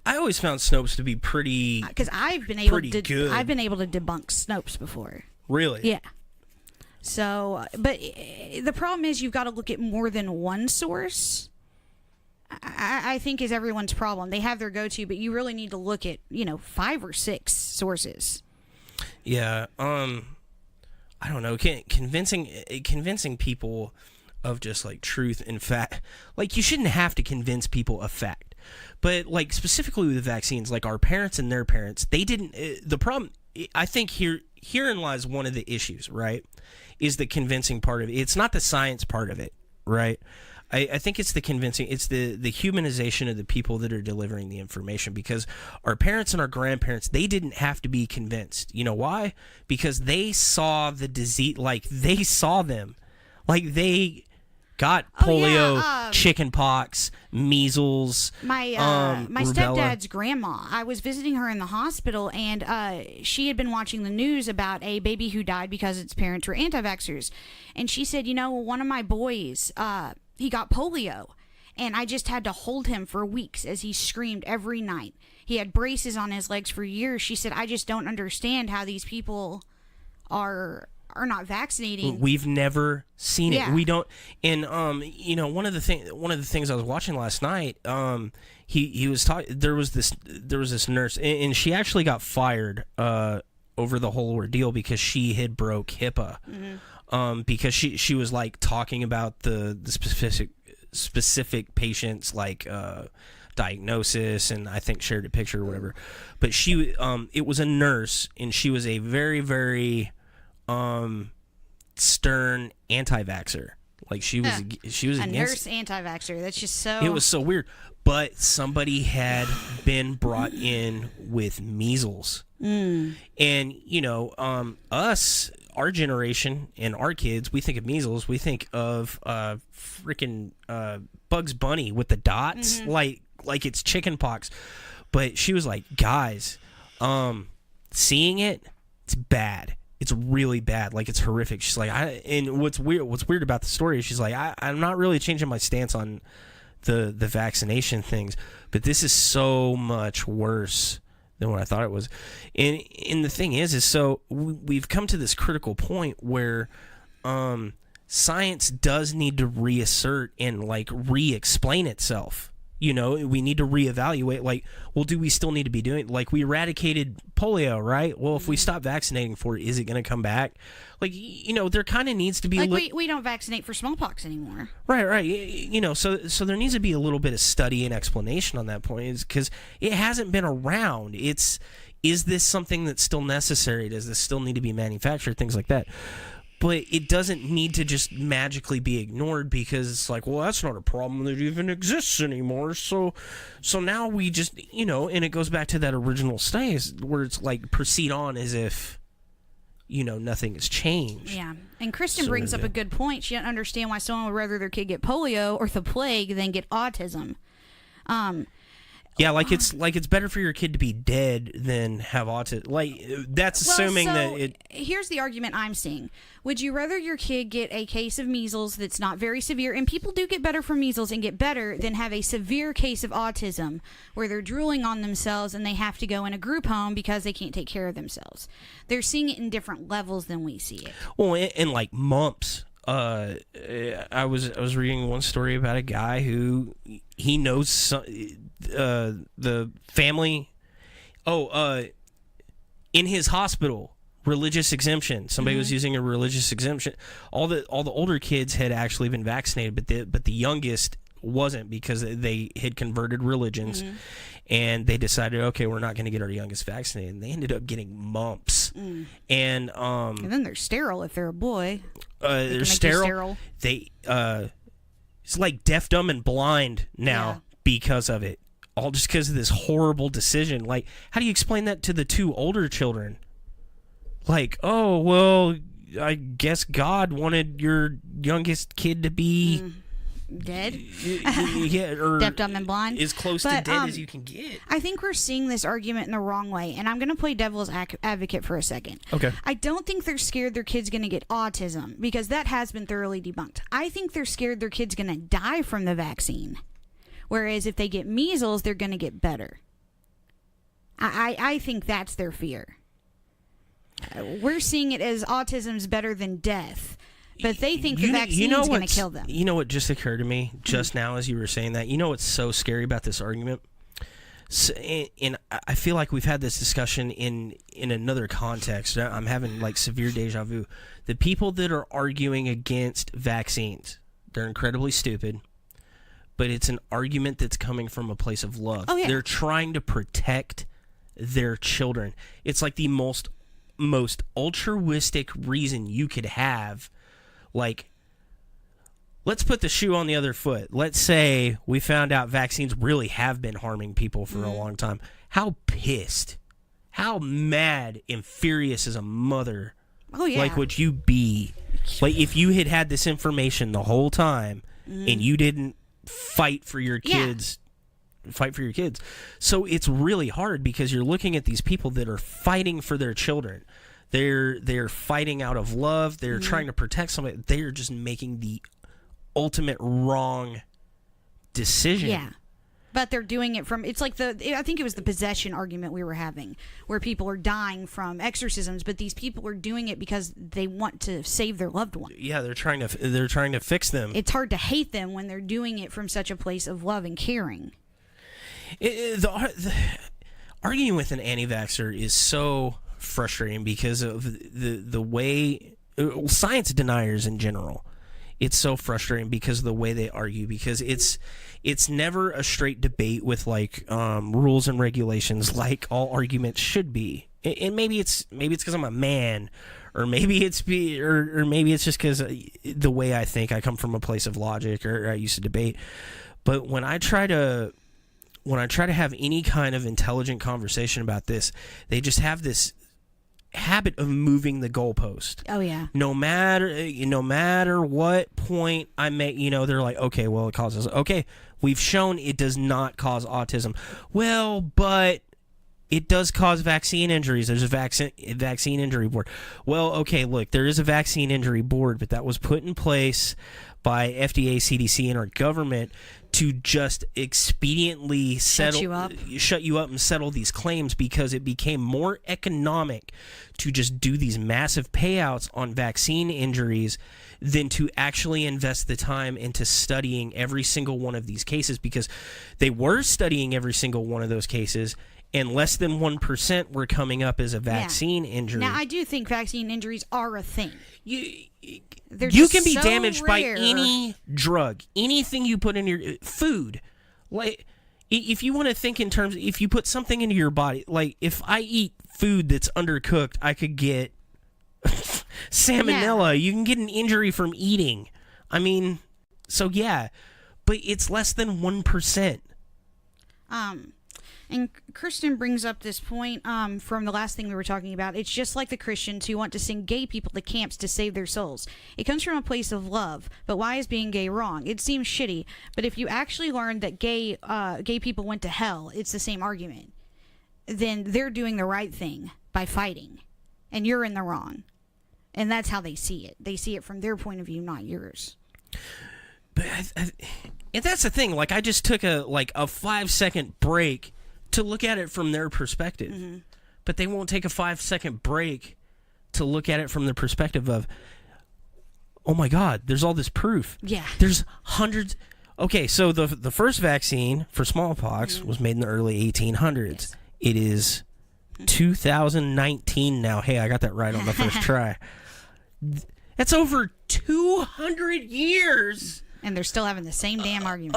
I always found Snopes to be pretty, because I've been able to good. I've been able to debunk Snopes before. Really? Yeah. So, but the problem is you've got to look at more than one source. I think is everyone's problem. They have their go-to, but you really need to look at 5 or 6 sources. Yeah. I don't know, convincing people of just like truth and fact. Like, you shouldn't have to convince people of fact, but like specifically with the vaccines, like our parents and their parents, they didn't. The problem, I think, herein lies one of the issues, right? Is the convincing part of it. It's not the science part of it, right? I think it's the convincing, it's the humanization of the people that are delivering the information, because our parents and our grandparents, they didn't have to be convinced. You know why? Because they saw the disease, like they saw them. Like they got polio, chicken pox, measles. My rubella. stepdad's grandma, I was visiting her in the hospital, and she had been watching the news about a baby who died because its parents were anti-vaxxers. And she said, one of my boys, he got polio, and I just had to hold him for weeks as he screamed every night. He had braces on his legs for years. She said, I just don't understand how these people are not vaccinating. We've never seen it. Yeah. We don't. And one of the things I was watching last night, he was talking. There was this nurse, and she actually got fired over the whole ordeal because she had broke HIPAA. Mm-hmm. Because she was like talking about the specific patient's like diagnosis, and I think shared a picture or whatever. But it was a nurse, and she was a very, very stern anti-vaxxer. Like she was a against nurse anti-vaxxer. That's just so. It was so weird. But somebody had been brought in with measles, and us. Our generation and our kids, we think of measles, we think of freaking Bugs Bunny with the dots, like it's chicken pox. But she was like, guys, seeing it's bad. It's really bad. Like, it's horrific. She's like, and what's weird about the story is she's like, I'm not really changing my stance on the vaccination things, but this is so much worse than what I thought it was. And the thing is so we've come to this critical point where science does need to reassert and like re-explain itself. We need to reevaluate, like, well, do we still need to be doing, like, we eradicated polio, right? Well, if we stop vaccinating for it, is it going to come back? Like, there kind of needs to be like we don't vaccinate for smallpox anymore. Right. So there needs to be a little bit of study and explanation on that point, is because it hasn't been around. Is this something that's still necessary? Does this still need to be manufactured? Things like that. But it doesn't need to just magically be ignored, because it's like, well, that's not a problem that even exists anymore. So now we just, and it goes back to that original stage where it's like proceed on as if, nothing has changed. Yeah. And Kristen brings up a good point. She doesn't understand why someone would rather their kid get polio or the plague than get autism. Yeah, it's better for your kid to be dead than have autism. Like, that's assuming that it. Here's the argument I'm seeing. Would you rather your kid get a case of measles that's not very severe, and people do get better from measles and get better, than have a severe case of autism where they're drooling on themselves and they have to go in a group home because they can't take care of themselves? They're seeing it in different levels than we see it. Well, and like mumps. I was reading one story about a guy who he knows the family. In his hospital, religious exemption. Somebody was using a religious exemption. All the older kids had actually been vaccinated, but the youngest wasn't, because they had converted religions, and they decided, okay, we're not going to get our youngest vaccinated. And they ended up getting mumps, and then they're sterile if they're a boy. They're sterile. They it's like deaf, dumb, and blind now because of it. All just because of this horrible decision. Like, how do you explain that to the two older children? Like, oh, well, I guess God wanted your youngest kid to be dead. Or deaf, dumb, and blind. As close to dead as you can get. I think we're seeing this argument in the wrong way, and I'm going to play devil's advocate for a second. Okay. I don't think they're scared their kid's going to get autism, because that has been thoroughly debunked. I think they're scared their kid's going to die from the vaccine. Whereas if they get measles, they're going to get better. I think that's their fear. We're seeing it as autism's better than death. But they think the vaccine's going to kill them. You know what just occurred to me just now as you were saying that? You know what's so scary about this argument? So, and I feel like we've had this discussion in another context. I'm having like severe deja vu. The people that are arguing against vaccines, they're incredibly stupid, but it's an argument that's coming from a place of love. Oh, yeah. They're trying to protect their children. It's like the most altruistic reason you could have. Like, let's put the shoe on the other foot. Let's say we found out vaccines really have been harming people for a long time. How pissed, how mad and furious as a mother, like, would you be? Like, if you had this information the whole time and you didn't fight for your kids, So it's really hard because you're looking at these people that are fighting for their children. They're fighting out of love. They're trying to protect somebody. They're just making the ultimate wrong decision. Yeah. But they're doing it from, it's like I think it was the possession argument we were having, where people are dying from exorcisms, but these people are doing it because they want to save their loved one. Yeah, they're trying to fix them. It's hard to hate them when they're doing it from such a place of love and caring. The arguing with an anti-vaxxer is so frustrating because of the way science deniers in general. It's so frustrating because of the way they argue, because it's never a straight debate with like rules and regulations like all arguments should be. And maybe it's because I'm a man, or maybe it's just because the way I think, I come from a place of logic, or I used to debate. But when I try to have any kind of intelligent conversation about this, they just have this habit of moving the goalpost. Oh yeah. No matter what point I make, they're like, okay, well, it causes. Okay, we've shown it does not cause autism. Well, but it does cause vaccine injuries. There's a vaccine injury board. Well, okay, look, there is a vaccine injury board, but that was put in place by FDA, CDC, and our government to just expediently shut you up and settle these claims, because it became more economic to just do these massive payouts on vaccine injuries than to actually invest the time into studying every single one of these cases, because they were studying every single one of those cases, and less than 1% were coming up as a vaccine injury. Now, I do think vaccine injuries are a thing. You can be damaged rare. by any drug, anything you put in your food. Like, if you want to think in terms, if you put something into your body, like if I eat food that's undercooked, I could get salmonella. You can get an injury from eating. I mean, so yeah, but it's less than 1%. And Kristen brings up this point from the last thing we were talking about. It's just like the Christians who want to send gay people to camps to save their souls. It comes from a place of love, but why is being gay wrong? It seems shitty, but if you actually learned that gay people went to hell, it's the same argument. Then they're doing the right thing by fighting, and you're in the wrong. And that's how they see it. They see it from their point of view, not yours. But and that's the thing. Like, I just took a 5-second break to look at it from their perspective, but they won't take a 5-second break to look at it from the perspective of, oh my God, there's all this proof. Yeah, there's hundreds. Okay, so the first vaccine for smallpox was made in the early 1800s. Yes. It is 2019 now. Hey, I got that right on the first try. That's over 200 years, and they're still having the same damn argument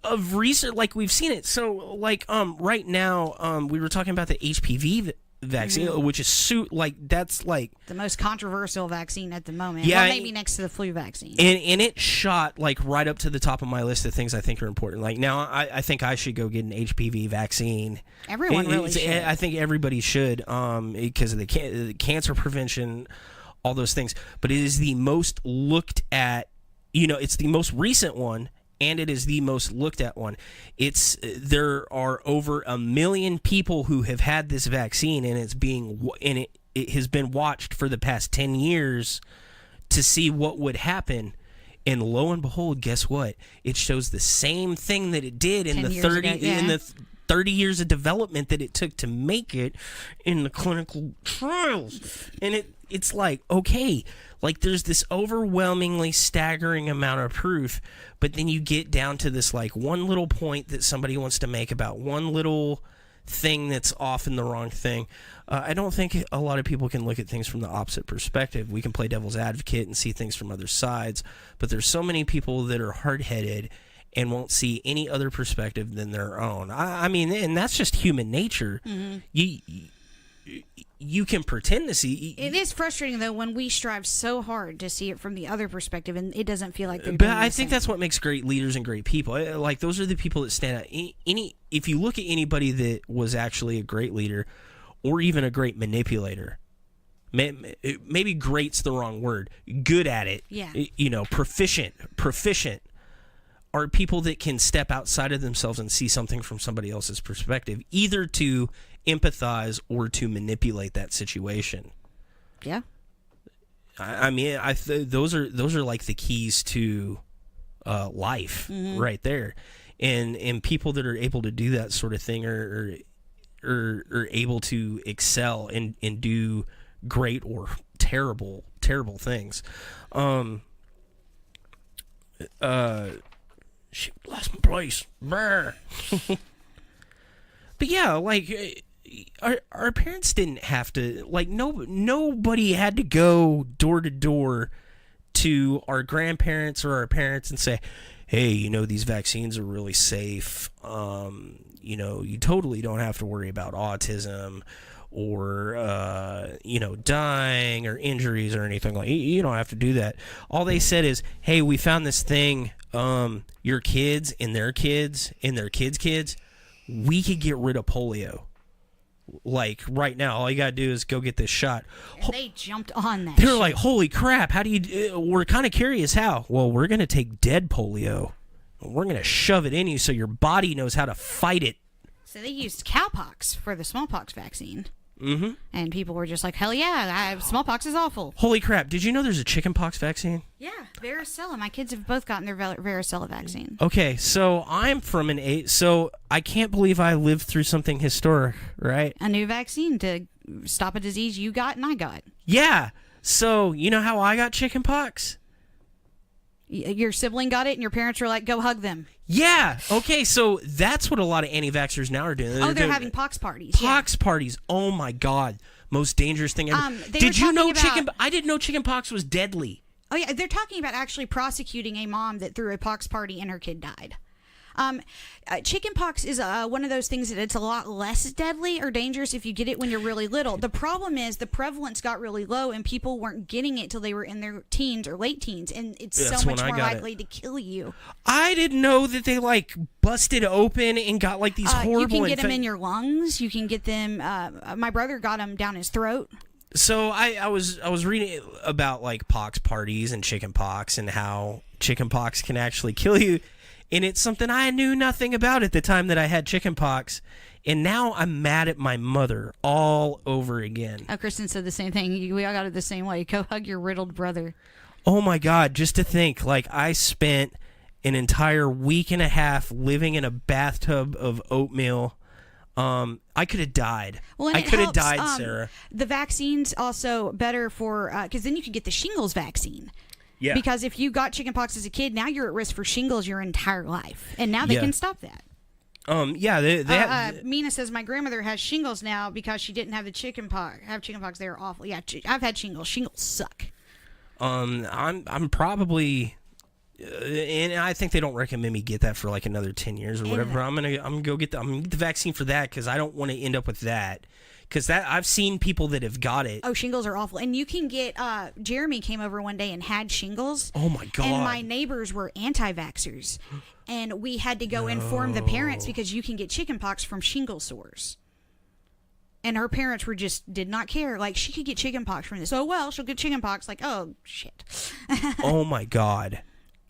of research. Like, we've seen it. So like right now we were talking about the HPV vaccine, which is that's like the most controversial vaccine at the moment. Yeah, well, maybe next to the flu vaccine. And it shot like right up to the top of my list of things I think are important. Like, now I think I should go get an HPV vaccine. Everyone really should. I think everybody should, because of the cancer prevention, all those things. But it is the most looked at. It's the most recent one, and it is the most looked at one. There are over 1 million people who have had this vaccine, and it has been watched for the past 10 years to see what would happen. And lo and behold, guess what? It shows the same thing that it did in the 30 years of development that it took to make it in the clinical trials. And it's like, okay, like there's this overwhelmingly staggering amount of proof, but then you get down to this like one little point that somebody wants to make about one little thing that's often the wrong thing. I don't think a lot of people can look at things from the opposite perspective. We can play devil's advocate and see things from other sides, but there's so many people that are hard-headed and won't see any other perspective than their own. I mean, and that's just human nature. You can pretend to see. It is frustrating, though, when we strive so hard to see it from the other perspective, and it doesn't feel like they're doing But I the think same. that's what makes great leaders and great people. Like, those are the people that stand out. If you look at anybody that was actually a great leader or even a great manipulator, maybe great's the wrong word, good at it, Yeah. Proficient, are people that can step outside of themselves and see something from somebody else's perspective, either to empathize or to manipulate that situation. Yeah. I mean, those are like the keys to life right there, and people that are able to do that sort of thing are able to excel and do great or terrible things. She lost my place. Brr. But yeah, like our parents didn't have to, like, nobody had to go door to door to our grandparents or our parents and say, hey, these vaccines are really safe. You totally don't have to worry about autism or dying or injuries or anything. Like, you don't have to do that. All they said is, hey, we found this thing, your kids and their kids and their kids, we could get rid of polio. Like, right now, all you gotta do is go get this shot. And they jumped on that. They're like, holy crap, how do you we're kind of curious how. Well, we're gonna take dead polio, we're gonna shove it in you so your body knows how to fight it. So they used cowpox for the smallpox vaccine. Mm-hmm. And people were just like, hell yeah, smallpox is awful. Holy crap, did you know there's a chickenpox vaccine? Yeah, varicella. My kids have both gotten their varicella vaccine. Okay, so I'm from an age, so I can't believe I lived through something historic, right? A new vaccine to stop a disease you got and I got. Yeah, so you know how I got chickenpox? Your sibling got it and your parents were like, go hug them. Yeah, okay, so that's what a lot of anti-vaxxers now are doing. They're having pox parties. Pox parties, oh my God, most dangerous thing ever. Did you know I didn't know chickenpox was deadly. Oh yeah, they're talking about actually prosecuting a mom that threw a pox party and her kid died. Chickenpox is one of those things that it's a lot less deadly or dangerous if you get it when you're really little. The problem is the prevalence got really low and people weren't getting it till they were in their teens or late teens, and it's so much more likely to kill you. I didn't know that they like busted open and got like these horrible. You can get them in your lungs. You can get them. My brother got them down his throat. So I was reading about like pox parties and chicken pox and how chicken pox can actually kill you. And it's something I knew nothing about at the time that I had chicken pox. And now I'm mad at my mother all over again. Oh, Kristen said the same thing. We all got it the same way. Go hug your riddled brother. Oh, my God. Just to think, like, I spent an entire week and a half living in a bathtub of oatmeal. I could have died. Well, I could have died, Sarah. The vaccine's also better for, because then you could get the shingles vaccine. Yeah. Because if you got chickenpox as a kid, now you're at risk for shingles your entire life. And now they can stop that. Yeah. They Mina says, my grandmother has shingles now because she didn't have the chickenpox. They were awful. Yeah, I've had shingles. Shingles suck. I'm probably... and I think they don't recommend me get that for like another 10 years or whatever. I'm gonna go get the vaccine for that because I don't want to end up with that. Because I've seen people that have got it. Oh, shingles are awful. And you can get, Jeremy came over one day and had shingles. Oh my God. And my neighbors were anti-vaxxers. And we had to go inform the parents because you can get chickenpox from shingle sores. And her parents did not care. Like, she could get chickenpox from this. Oh, well, she'll get chickenpox. Like, oh, shit. Oh my God.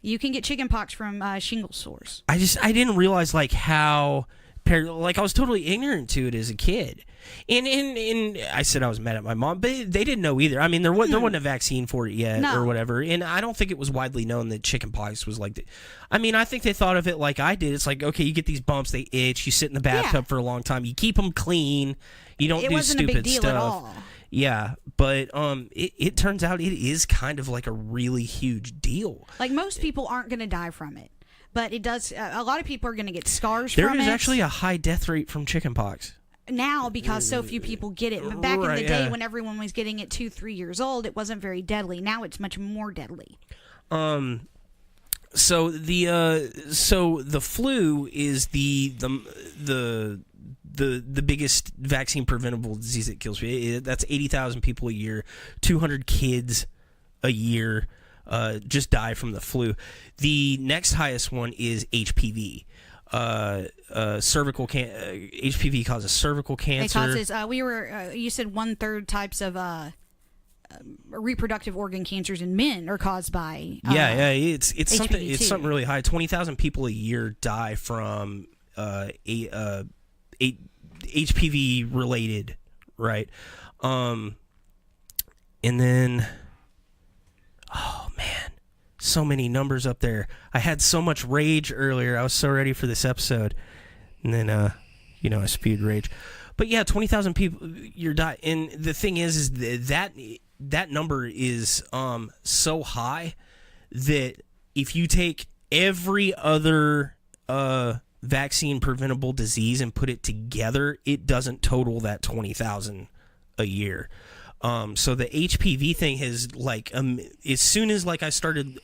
You can get chickenpox from shingle sores. I didn't realize like how, like I was totally ignorant to it as a kid. And I said I was mad at my mom, but they didn't know either. I mean, there wasn't a vaccine for it yet or whatever, and I don't think it was widely known that chickenpox was like that. I mean, I think they thought of it like I did. It's like, okay, you get these bumps, they itch, you sit in the bathtub for a long time, you keep them clean, you don't do stupid stuff. It wasn't a big deal at all. Yeah, but it turns out it is kind of like a really huge deal. Like, most people aren't going to die from it, but it does. A lot of people are going to get scars from it. There is actually a high death rate from chickenpox. Now, because so few people get it. But back in the day when everyone was getting it 2-3 years old, it wasn't very deadly. Now it's much more deadly. So the flu is the biggest vaccine preventable disease that kills people. That's 80,000 people a year, 200 kids a year just die from the flu. The next highest one is HPV. Cervical HPV causes cervical cancer. It causes you said 1/3 types of reproductive organ cancers in men are caused by it's HPV something really high. 20,000 people a year die from HPV related, right? And then, oh man, so many numbers up there. I had so much rage earlier. I was so ready for this episode, and then I spewed rage. But yeah, 20,000 people you're dying. And the thing is that number is so high that if you take every other vaccine preventable disease and put it together, it doesn't total that 20,000 a year. So the HPV thing has as soon as I started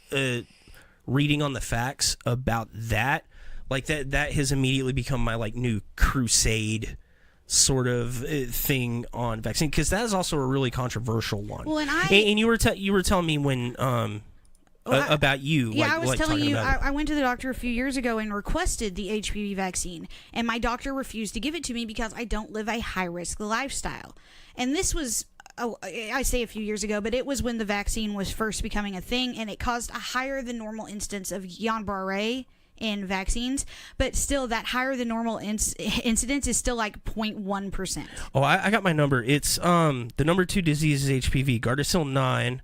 reading on the facts about that, that has immediately become my new crusade sort of thing on vaccine, because that is also a really controversial one. Well, and you were telling me when about you. Yeah, I was telling you, I went to the doctor a few years ago and requested the HPV vaccine, and my doctor refused to give it to me because I don't live a high-risk lifestyle. And this was, I say a few years ago, but it was when the vaccine was first becoming a thing, and it caused a higher than normal instance of Guillain-Barré in vaccines, but still that higher than normal incidence is still 0.1%. Oh, I got my number. It's the number 2 disease is HPV, Gardasil 9.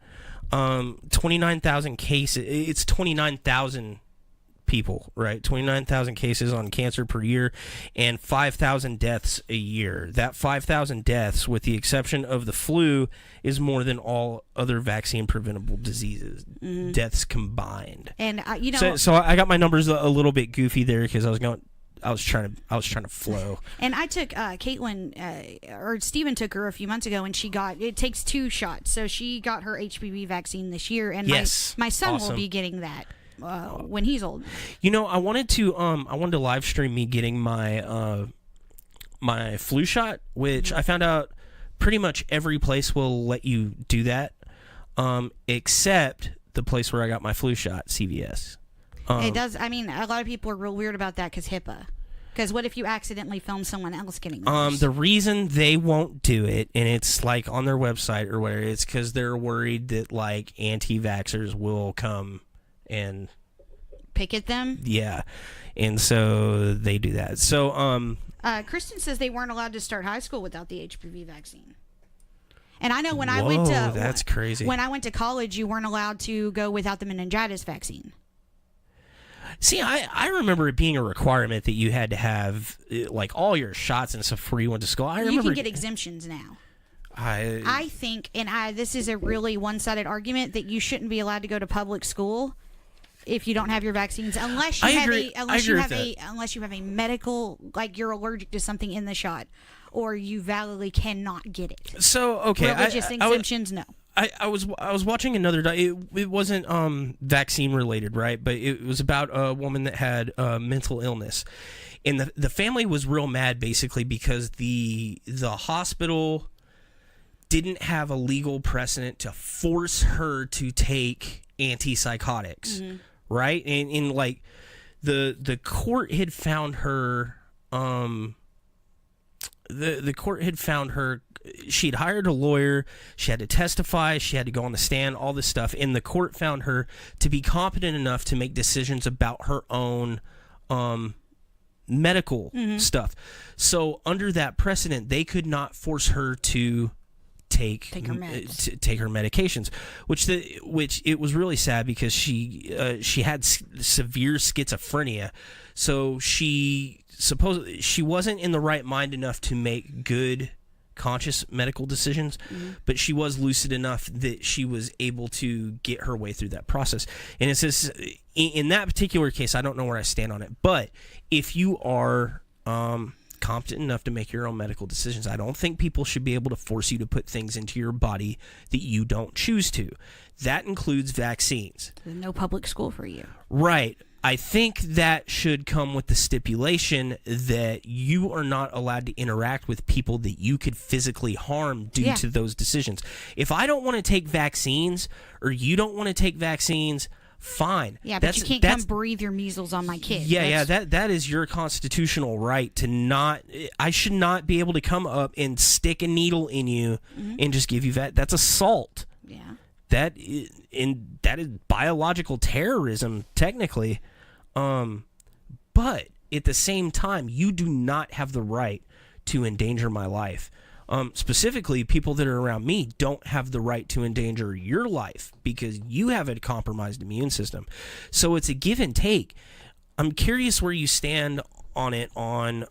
29,000 cases. It's 29,000 people, right? 29,000 cases on cancer per year, and 5,000 deaths a year. That 5,000 deaths, with the exception of the flu, is more than all other vaccine preventable diseases deaths combined. And so I got my numbers a little bit goofy there because I was trying to flow. And I took Caitlin, or Steven took her a few months ago, and it takes 2 shots. So she got her HPV vaccine this year, and my son will be getting that when he's old. I wanted to live stream me getting my my flu shot, which I found out pretty much every place will let you do that, except the place where I got my flu shot, CVS. It does. I mean, a lot of people are real weird about that because HIPAA. Because what if you accidentally film someone else getting those? The reason they won't do it, and it's on their website or whatever, it's because they're worried that anti-vaxxers will come and picket them. Yeah, and so they do that. So Kristen says they weren't allowed to start high school without the HPV vaccine. And I know when that's crazy. When I went to college, you weren't allowed to go without the meningitis vaccine. See, I remember it being a requirement that you had to have all your shots and stuff before you went to school. You can get exemptions now. I think, and this is a really one-sided argument, that you shouldn't be allowed to go to public school if you don't have your vaccines, unless you have a medical, you're allergic to something in the shot, or you validly cannot get it. So okay, religious exemptions, no. I was watching another. It wasn't vaccine related, right? But it was about a woman that had mental illness, and the family was real mad basically because the hospital didn't have a legal precedent to force her to take antipsychotics, right? And the court had found her. The court had found her. She'd hired a lawyer, she had to testify, she had to go on the stand, all this stuff, and the court found her to be competent enough to make decisions about her own medical stuff. So under that precedent, they could not force her to take her medications, which it was really sad because she had severe schizophrenia, so she wasn't in the right mind enough to make good conscious medical decisions, but she was lucid enough that she was able to get her way through that process. And it says in that particular case, I don't know where I stand on it, but if you are competent enough to make your own medical decisions, I don't think people should be able to force you to put things into your body that you don't choose to. That includes vaccines. There's no public school for you. Right. I think that should come with the stipulation that you are not allowed to interact with people that you could physically harm due to those decisions. If I don't want to take vaccines or you don't want to take vaccines, fine. Yeah, but you can't come breathe your measles on my kid. Yeah, that is your constitutional right to not. I should not be able to come up and stick a needle in you and just give you that. That's assault. Yeah. That is biological terrorism, technically. But at the same time, you do not have the right to endanger my life. Specifically, people that are around me don't have the right to endanger your life because you have a compromised immune system. So it's a give and take. I'm curious where you stand on it on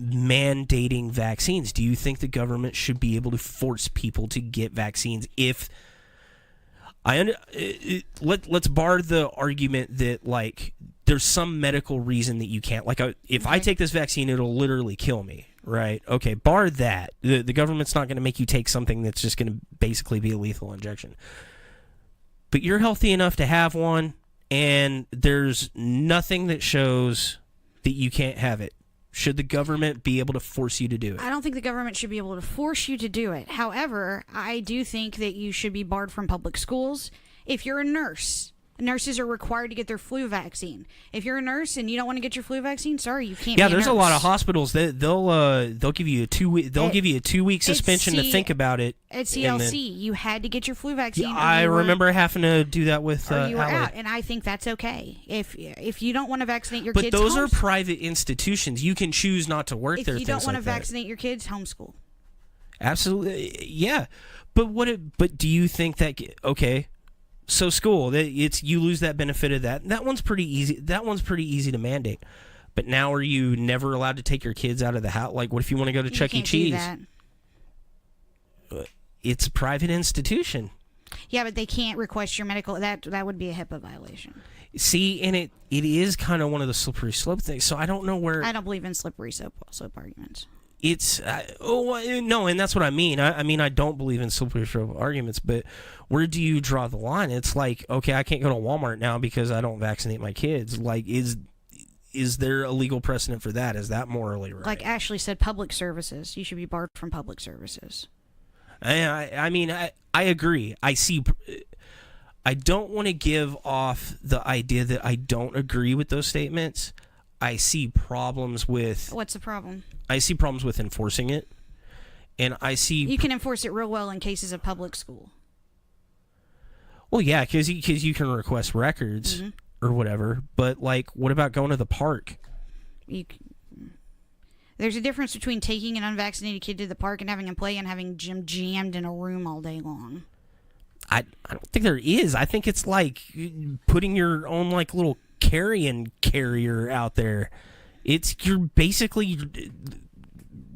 mandating vaccines. Do you think the government should be able to force people to get vaccines if let's bar the argument that like there's some medical reason that you can't, like if I take this vaccine it'll literally kill me, right? Okay, bar that. The government's not going to make you take something that's just going to basically be a lethal injection. But you're healthy enough to have one and there's nothing that shows that you can't have it. Should the government be able to force you to do it? I don't think the government should be able to force you to do it. However, I do think that you should be barred from public schools. If you're a nurse, nurses are required to get their flu vaccine. If you're a nurse and you don't want to get your flu vaccine, sorry, you can't. Yeah, be a there's nurse. a lot of hospitals that they'll give you a 2-week suspension to think about it. At CLC, you had to get your flu vaccine. Yeah, I remember having to do that with or you were Allie. out, and I think that's okay. If you don't want to vaccinate your but kids, those are private institutions. You can choose not to work there. If you don't want to vaccinate your kids, homeschool. Absolutely, yeah. But But do you think that okay? So school, you lose that benefit of that. That one's pretty easy. That one's pretty easy to mandate. But now are you never allowed to take your kids out of the house? Like, what if you want to go to Chuck E. Cheese? Do that. It's a private institution. Yeah, but they can't request your medical. That would be a HIPAA violation. See, and it is kind of one of the slippery slope things. So I don't know where. I don't believe in slippery slope arguments. It's no, and that's what I mean. I mean, I don't believe in slippery slope arguments, but where do you draw the line? It's like, okay, I can't go to Walmart now because I don't vaccinate my kids. Like, is there a legal precedent for that? Is that morally right? Like Ashley said, public services. You should be barred from public services. I mean, I agree. I don't want to give off the idea that I don't agree with those statements. I see problems with... What's the problem? I see problems with enforcing it. And I see... You can enforce it real well in cases of public school. Well, yeah, because you can request records or whatever. But, like, what about going to the park? There's a difference between taking an unvaccinated kid to the park and having him play and having Jim jammed in a room all day long. I don't think there is. I think it's like putting your own, like, little carrion carrier out there. You're basically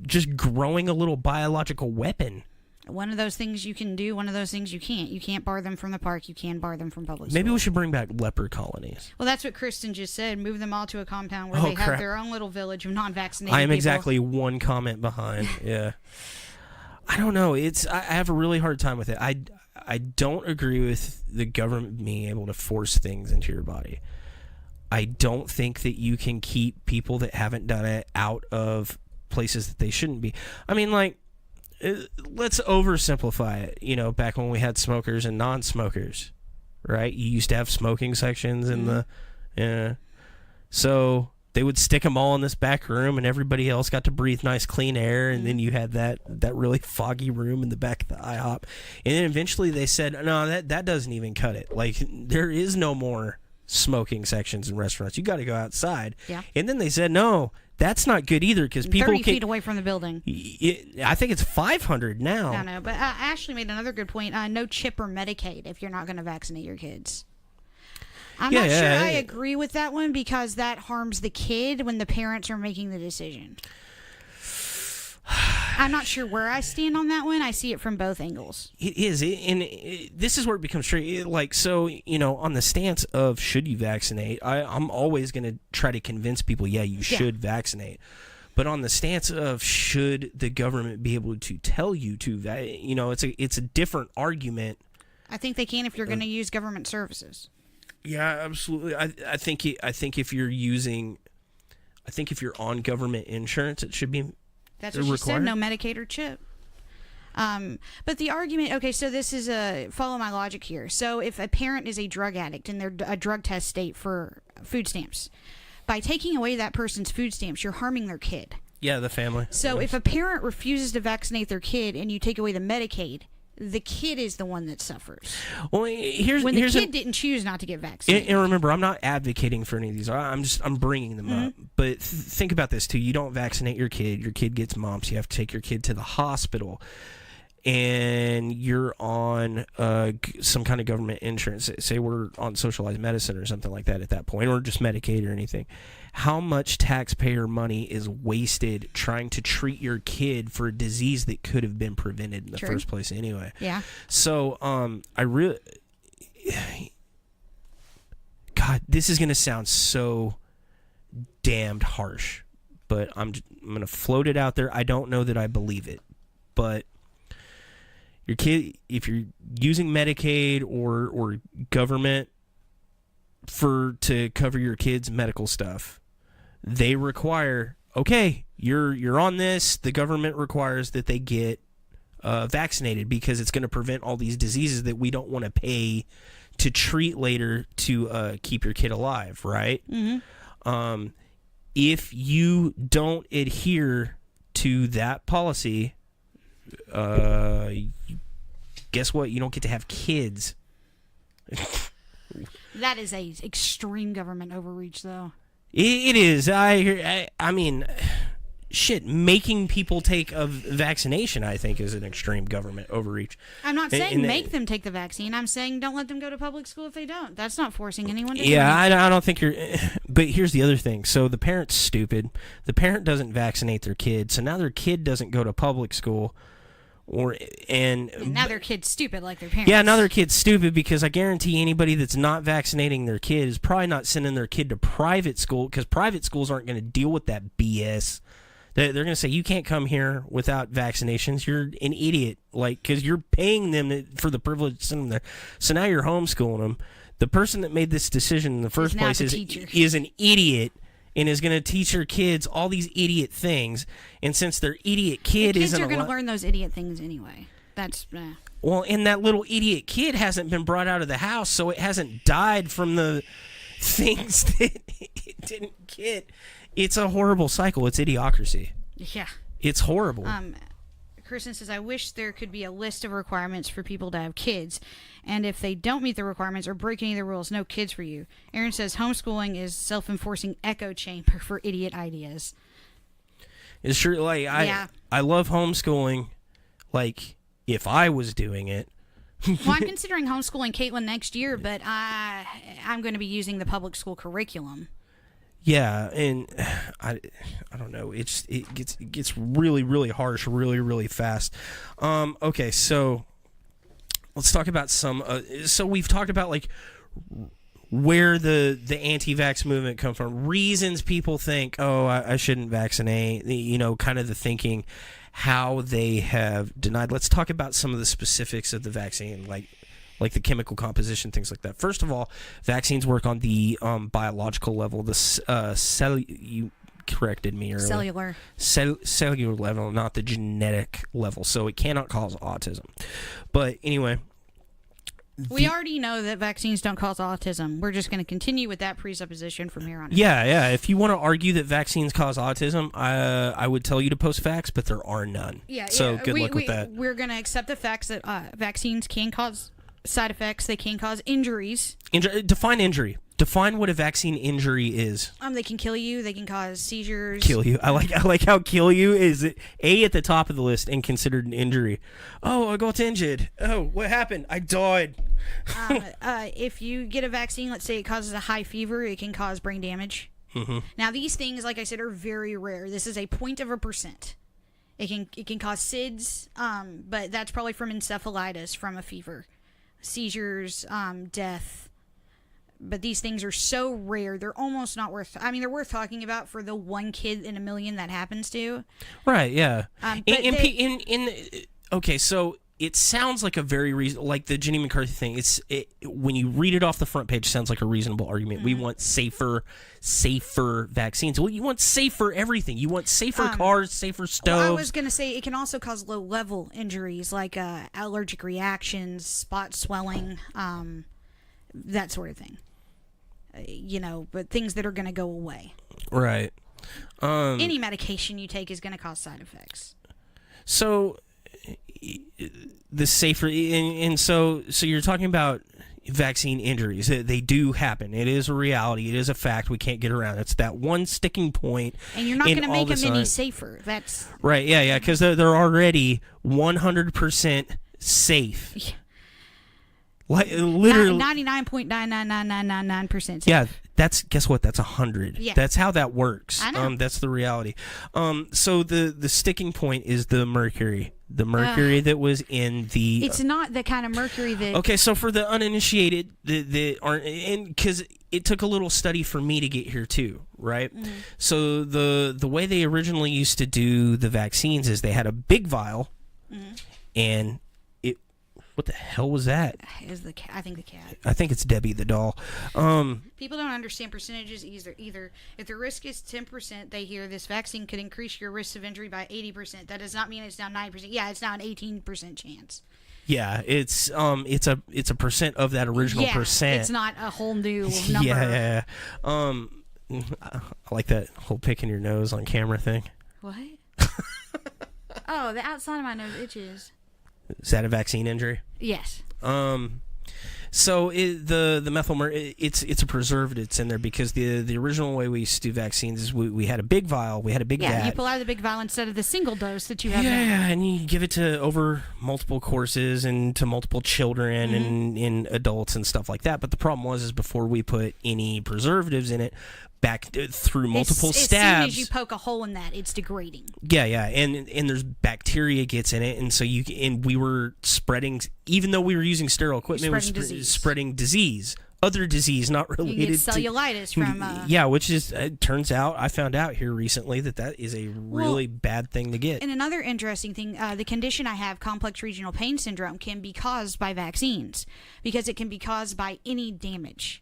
just growing a little biological weapon. One of those things you can do, one of those things you can't. You can't bar them from the park. You can bar them from public school. Maybe we should bring back leper colonies. Well, that's what Kristen just said. Move them all to a compound where they have their own little village of non-vaccinated I am people. exactly one comment behind. Yeah. I don't know. I have a really hard time with it. I don't agree with the government being able to force things into your body. I don't think that you can keep people that haven't done it out of places that they shouldn't be. I mean, like, let's oversimplify it. You know, back when we had smokers and non-smokers, right? You used to have smoking sections in so they would stick them all in this back room and everybody else got to breathe nice clean air, and then you had that really foggy room in the back of the IHOP. And then eventually they said, no, that doesn't even cut it. Like, there is no more smoking sections in restaurants. You got to go outside. Yeah. And then they said, no, that's not good either because people 30 feet away from the building. I think it's 500 now. I know, but Ashley made another good point. No chip or Medicaid if you're not going to vaccinate your kids. I'm not sure I agree with that one because that harms the kid when the parents are making the decision. I'm not sure where I stand on that one. I see it from both angles. It is. This is where it becomes true. Like, so, on the stance of should you vaccinate, I'm always going to try to convince people, you should vaccinate. But on the stance of should the government be able to tell you to, it's a different argument. I think they can if you're going to use government services. Yeah, absolutely. I think if you're on government insurance, it should be. That's what she said. No Medicaid or chip. But the argument. Okay, so this is follow my logic here. So if a parent is a drug addict and they're a drug test state for food stamps, by taking away that person's food stamps, you're harming their kid. Yeah, the family. So if a parent refuses to vaccinate their kid and you take away the Medicaid, the kid is the one that suffers. Well, here's when the kid didn't choose not to get vaccinated. And remember, I'm not advocating for any of these. I'm bringing them up. But think about this too. You don't vaccinate your kid gets mumps. You have to take your kid to the hospital, and you're on some kind of government insurance. Say we're on socialized medicine or something like that at that point, or just Medicaid or anything. How much taxpayer money is wasted trying to treat your kid for a disease that could have been prevented in the first place anyway? Yeah. So, God, this is going to sound so damned harsh, but I'm going to float it out there. I don't know that I believe it, but your kid, if you're using Medicaid or government to cover your kid's medical stuff, they require, okay, you're on this. The government requires that they get vaccinated because it's going to prevent all these diseases that we don't want to pay to treat later to keep your kid alive, right? Mm-hmm. If you don't adhere to that policy, guess what? You don't get to have kids. That is a extreme government overreach, though. It is. I mean, shit, making people take a vaccination, I think, is an extreme government overreach. I'm not saying make them take the vaccine. I'm saying don't let them go to public school if they don't. That's not forcing anyone to do Yeah, I don't think you're... But here's the other thing. So the parent's stupid. The parent doesn't vaccinate their kid, so now their kid doesn't go to public school. And now their kid's stupid like their parents. Yeah, now their kid's stupid because I guarantee anybody that's not vaccinating their kid is probably not sending their kid to private school because private schools aren't going to deal with that BS. They're going to say, you can't come here without vaccinations. You're an idiot, because you're paying them for the privilege to send them there. So now you're homeschooling them. The person that made this decision in the first place is an idiot and is going to teach her kids all these idiot things. And since their idiot kid kids are going to learn those idiot things anyway. That's well, and that little idiot kid hasn't been brought out of the house, so it hasn't died from the things that it didn't get. It's a horrible cycle. It's idiocracy. Yeah. It's horrible. Kristen says, I wish there could be a list of requirements for people to have kids. And if they don't meet the requirements or break any of the rules, no kids for you. Aaron says, homeschooling is self-enforcing echo chamber for idiot ideas. It's true. I love homeschooling. If I was doing it. Well, I'm considering homeschooling Caitlin next year, but I'm going to be using the public school curriculum. Yeah, and I don't know. It gets really, really harsh, really, really fast. Okay, so let's talk about some. So we've talked about where the anti-vax movement come from. Reasons people think, I shouldn't vaccinate. Kind of the thinking, how they have denied. Let's talk about some of the specifics of the vaccine, like the chemical composition, things like that. First of all, vaccines work on the biological level, the you corrected me earlier. Cellular level, not the genetic level. So it cannot cause autism. But anyway, we already know that vaccines don't cause autism. We're just going to continue with that presupposition from here on out. Yeah. If you want to argue that vaccines cause autism, I would tell you to post facts, but there are none. Yeah. So good luck with that. We're going to accept the facts that vaccines can cause side effects. They can cause injuries. Define injury. Define what a vaccine injury is. They can kill you. They can cause seizures. Kill you. I like how kill you is A at the top of the list and considered an injury. Oh, I got injured. Oh, what happened? I died. If you get a vaccine, let's say it causes a high fever, it can cause brain damage. Mm-hmm. Now, these things, like I said, are very rare. This is a 0.1%. It can cause SIDS, but that's probably from encephalitis, from a fever, seizures, death. But these things are so rare, they're almost not worth... I mean, they're worth talking about for the one kid in a million that happens to. Right, yeah. But okay, so it sounds like a very like the Jenny McCarthy thing. When you read it off the front page, it sounds like a reasonable argument. Mm-hmm. We want safer vaccines. Well, you want safer everything. You want safer cars, safer stoves. Well, I was going to say it can also cause low-level injuries like allergic reactions, spot swelling, that sort of thing. But things that are going to go away. Right. Any medication you take is going to cause side effects. So the safer and so you're talking about vaccine injuries. They do happen. It is a reality. It is a fact. We can't get around. It's that one sticking point. And you're not going to make them any safer. That's right. Yeah, because they're already 100% safe. Yeah. Like literally 99.99999% safe. Yeah, guess what? That's 100. Yeah. That's how that works. I know. That's the reality. So the sticking point is the mercury. The mercury that was in the... It's not the kind of mercury that... Okay, so for the uninitiated, that aren't... And because it took a little study for me to get here too, right? Mm-hmm. So the way they originally used to do the vaccines is they had a big vial, mm-hmm. and what the hell was that? It was the cat. I think the cat. I think it's Debbie the doll. People don't understand percentages either. If the risk is 10%, they hear this vaccine could increase your risk of injury by 80%. That does not mean it's now 9%. Yeah, it's now an 18% chance. Yeah, it's a percent of that original percent. It's not a whole new number. Yeah. I like that whole picking your nose on camera thing. What? Oh, the outside of my nose itches. Is that a vaccine injury? Yes. So the methyl it's a preservative that's in there because the original way we used to do vaccines is we had a big vial, we had a big vat. Yeah, you pull out of the big vial instead of the single dose that you have now. Yeah, and you give it to over multiple courses and to multiple children mm-hmm. and adults and stuff like that. But the problem was before we put any preservatives in it, back through multiple stabs. As soon as you poke a hole in that, it's degrading. Yeah, and there's bacteria gets in it, and so we were spreading, even though we were using sterile equipment, spreading disease, other disease not related. You get cellulitis from. Yeah, which is it turns out I found out here recently that is a really bad thing to get. And another interesting thing, the condition I have, complex regional pain syndrome, can be caused by vaccines because it can be caused by any damage.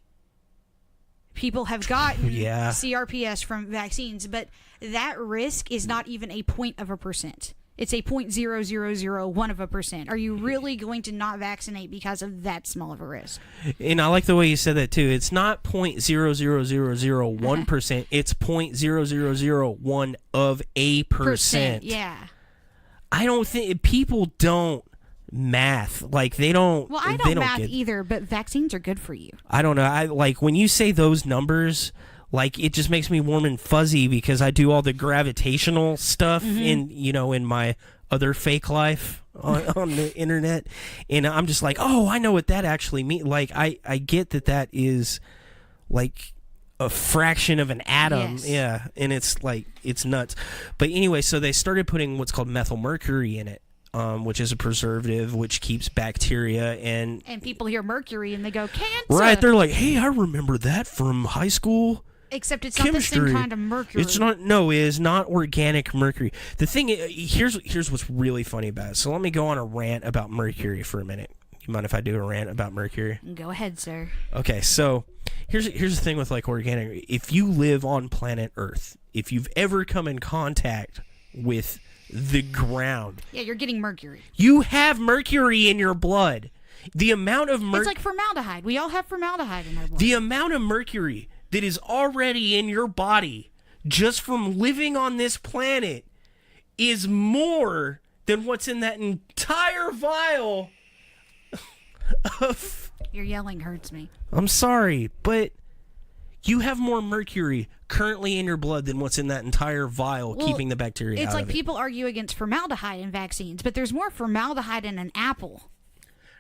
People have gotten CRPS from vaccines, but that risk is not even a 0.1%. It's a 0.0001%. Are you really going to not vaccinate because of that small of a risk? And I like the way you said that too. It's not 0.00001%. It's 0.0001 of a percent. Yeah. I don't think people don't math they don't. Well, I don't math either, but vaccines are good for you. I don't know. I like when you say those numbers, it just makes me warm and fuzzy because I do all the gravitational stuff mm-hmm. in my other fake life on the internet, and I'm just like, oh, I know what that actually means. I get that is a fraction of an atom. Yes. Yeah, and it's it's nuts. But anyway, so they started putting what's called methyl mercury in it. Which is a preservative which keeps bacteria and people hear mercury and they go cancer. Right, they're like, hey, I remember that from high school. Except it's chemistry. Not the same kind of mercury. It's not. No, it is not organic mercury. The thing here's what's really funny about it. So let me go on a rant about mercury for a minute. You mind if I do a rant about mercury? Go ahead, sir. Okay, so here's the thing with organic. If you live on planet Earth, if you've ever come in contact with the ground. Yeah, you're getting mercury. You have mercury in your blood. The amount of mercury... It's like formaldehyde. We all have formaldehyde in our blood. The amount of mercury that is already in your body just from living on this planet is more than what's in that entire vial of... Your yelling hurts me. I'm sorry, but You have more mercury currently in your blood than what's in that entire vial, keeping the bacteria out It's like of it. people argue against formaldehyde in vaccines, but there's more formaldehyde in an apple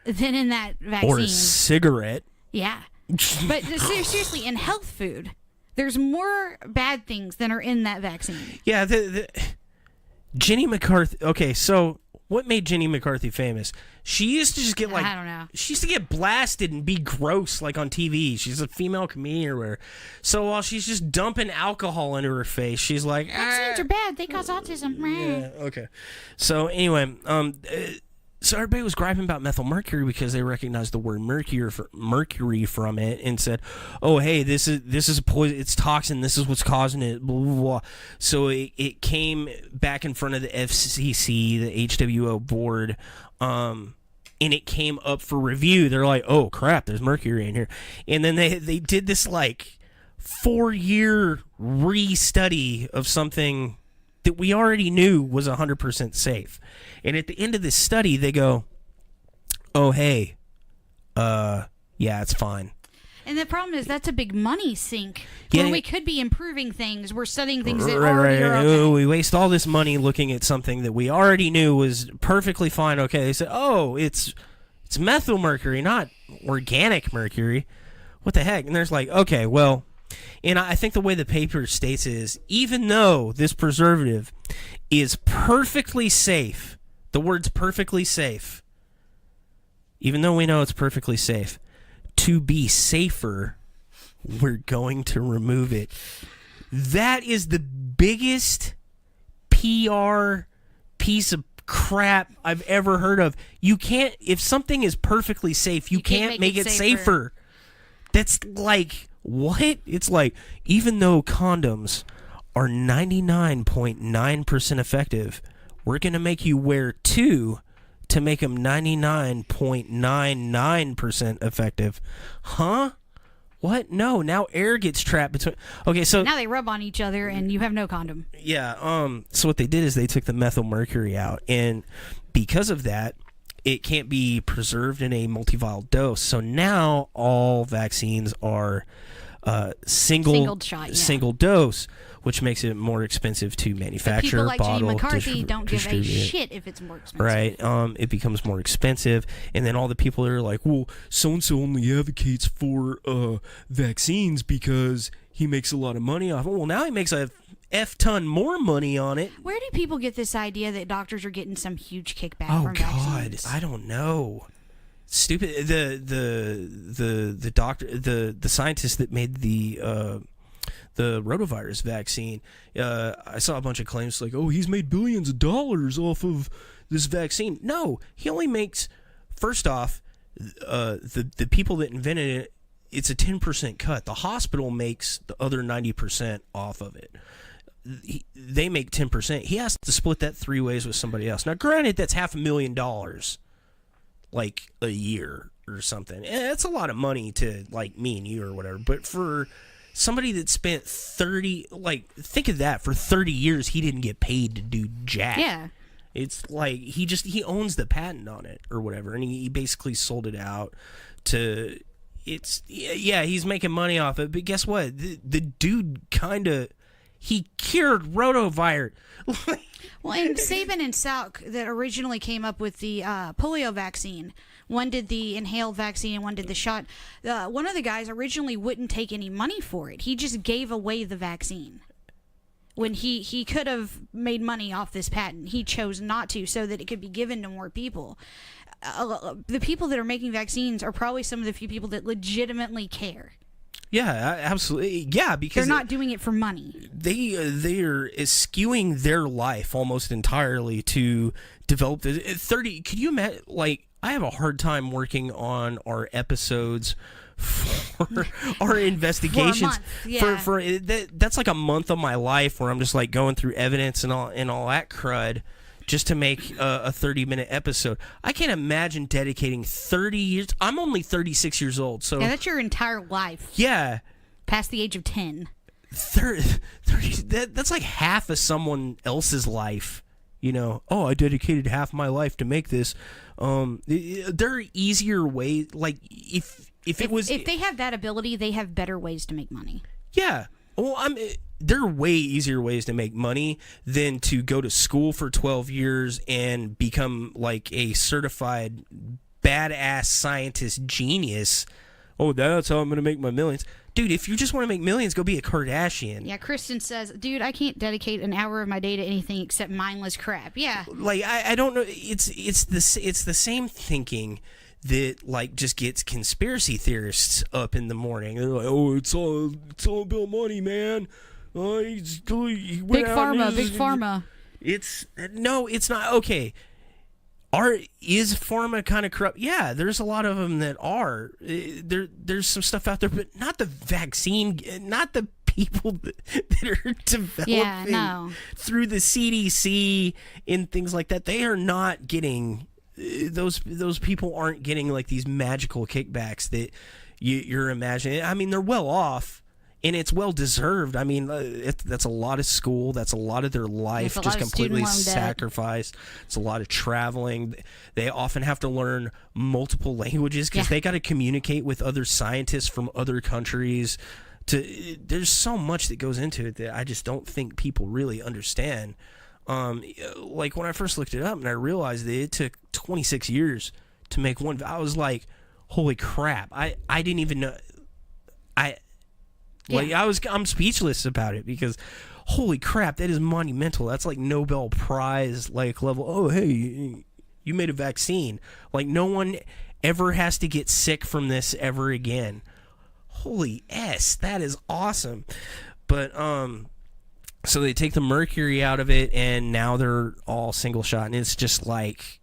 than in that vaccine. Or a cigarette. Yeah. But seriously, in health food, there's more bad things than are in that vaccine. Yeah, Jenny McCarthy. Okay, so what made Jenny McCarthy famous? She used to just get I don't know. She used to get blasted and be gross like on TV. She's a female comedian or whatever. So while she's just dumping alcohol into her face, she's like, Vaccines are bad. They cause autism. yeah, okay. So anyway, so everybody was griping about methyl mercury because they recognized the word mercury from it and said, "Oh, hey, this is a poison. It's toxin. This is what's causing it." Blah blah blah. So it came back in front of the FCC, the HWO board, and it came up for review. They're like, "Oh crap, there's mercury in here," and then they did this like 4-year re-study of something that we already knew was 100% safe. And at the end of this study, they go, "Oh, hey, yeah, it's fine." And the problem is that's a big money sink. Yeah, when we could be improving things, we're studying things that already are okay. We waste all this money looking at something that we already knew was perfectly fine. Okay, they said, "Oh, it's methyl mercury, not organic mercury." What the heck? And there's like, okay, well, and I think the way the paper states it is, even though this preservative is perfectly safe, the word's perfectly safe, even though we know it's perfectly safe, to be safer, we're going to remove it. That is the biggest PR piece of crap I've ever heard of. You can't, if something is perfectly safe, you can't make it safer. That's like, what? It's like, even though condoms are 99.9% effective, we're going to make you wear 2 to make them 99.99% effective. Huh? What? No, now air gets trapped between... Okay, so... Now they rub on each other and you have no condom. Yeah, so what they did is they took the methyl mercury out, and because of that, it can't be preserved in a multivial dose. So now all vaccines are single dose, which makes it more expensive to manufacture, people like bottle, Jenny McCarthy don't give a distribute. shit if it's more expensive. Right, it becomes more expensive, and then all the people that are like, well, so-and-so only advocates for vaccines because he makes a lot of money off it. Well, now he makes a F-ton more money on it. Where do people get this idea that doctors are getting some huge kickback from vaccines? I don't know. Stupid. The doctor, the scientist that made the rotavirus vaccine, I saw a bunch of claims like, oh, he's made billions of dollars off of this vaccine. No, he only makes, first off, the people that invented it, it's a 10% cut. The hospital makes the other 90% off of it. They make 10%. He has to split that 3 ways with somebody else. Now, granted, that's $500,000, like a year or something. That's a lot of money to like me and you or whatever. But for somebody that spent 30, like, think of that, for 30 years, he didn't get paid to do jack. Yeah. It's like he owns the patent on it or whatever, and he basically sold it out to. He's making money off it, but guess what? The dude kind of. He cured rotavirus. Well, and Sabin and Salk that originally came up with the polio vaccine, one did the inhaled vaccine and one did the shot. One of the guys originally wouldn't take any money for it. He just gave away the vaccine. When he could have made money off this patent, he chose not to so that it could be given to more people. The people that are making vaccines are probably some of the few people that legitimately care. Yeah, absolutely. Yeah, because they're not doing it for money. They are skewing their life almost entirely to develop the 30. Could you imagine? Like, I have a hard time working on our episodes for our investigations. For a month, yeah. That's like a month of my life where I'm just like going through evidence and all that crud, just to make a 30-minute episode. I can't imagine dedicating 30 years. I'm only 36 years old, so... Yeah, that's your entire life. Yeah. Past the age of 10. 30 that's like half of someone else's life, you know. Oh, I dedicated half my life to make this. There are easier ways, like, if If they have that ability, they have better ways to make money. Yeah. Well, there are way easier ways to make money than to go to school for 12 years and become like a certified badass scientist genius. Oh, that's how I'm going to make my millions. Dude, if you just want to make millions, go be a Kardashian. Yeah, Kristen says, dude, I can't dedicate an hour of my day to anything except mindless crap. Yeah. Like, I don't know. It's the same thinking that like just gets conspiracy theorists up in the morning. They're like, oh, it's all Bill Money, man. Big pharma. It's not. Okay. Is pharma kind of corrupt? Yeah, there's a lot of them that are. There's some stuff out there, but not the vaccine, not the people that are developing through the CDC and things like that. They are not getting those people aren't getting like these magical kickbacks that you're imagining. I mean, they're well off. And it's well deserved. I mean, that's a lot of school. That's a lot of their life just completely sacrificed. It's a lot of traveling. They often have to learn multiple languages because they got to communicate with other scientists from other countries. There's so much that goes into it that I just don't think people really understand. Like when I first looked it up and I realized that it took 26 years to make one. I was like, holy crap! I didn't even know. I'm speechless about it because, holy crap, that is monumental. That's like Nobel Prize like level. Oh, hey, you made a vaccine. Like no one ever has to get sick from this ever again. Holy S, that is awesome. But so they take the mercury out of it, and now they're all single shot, and it's just like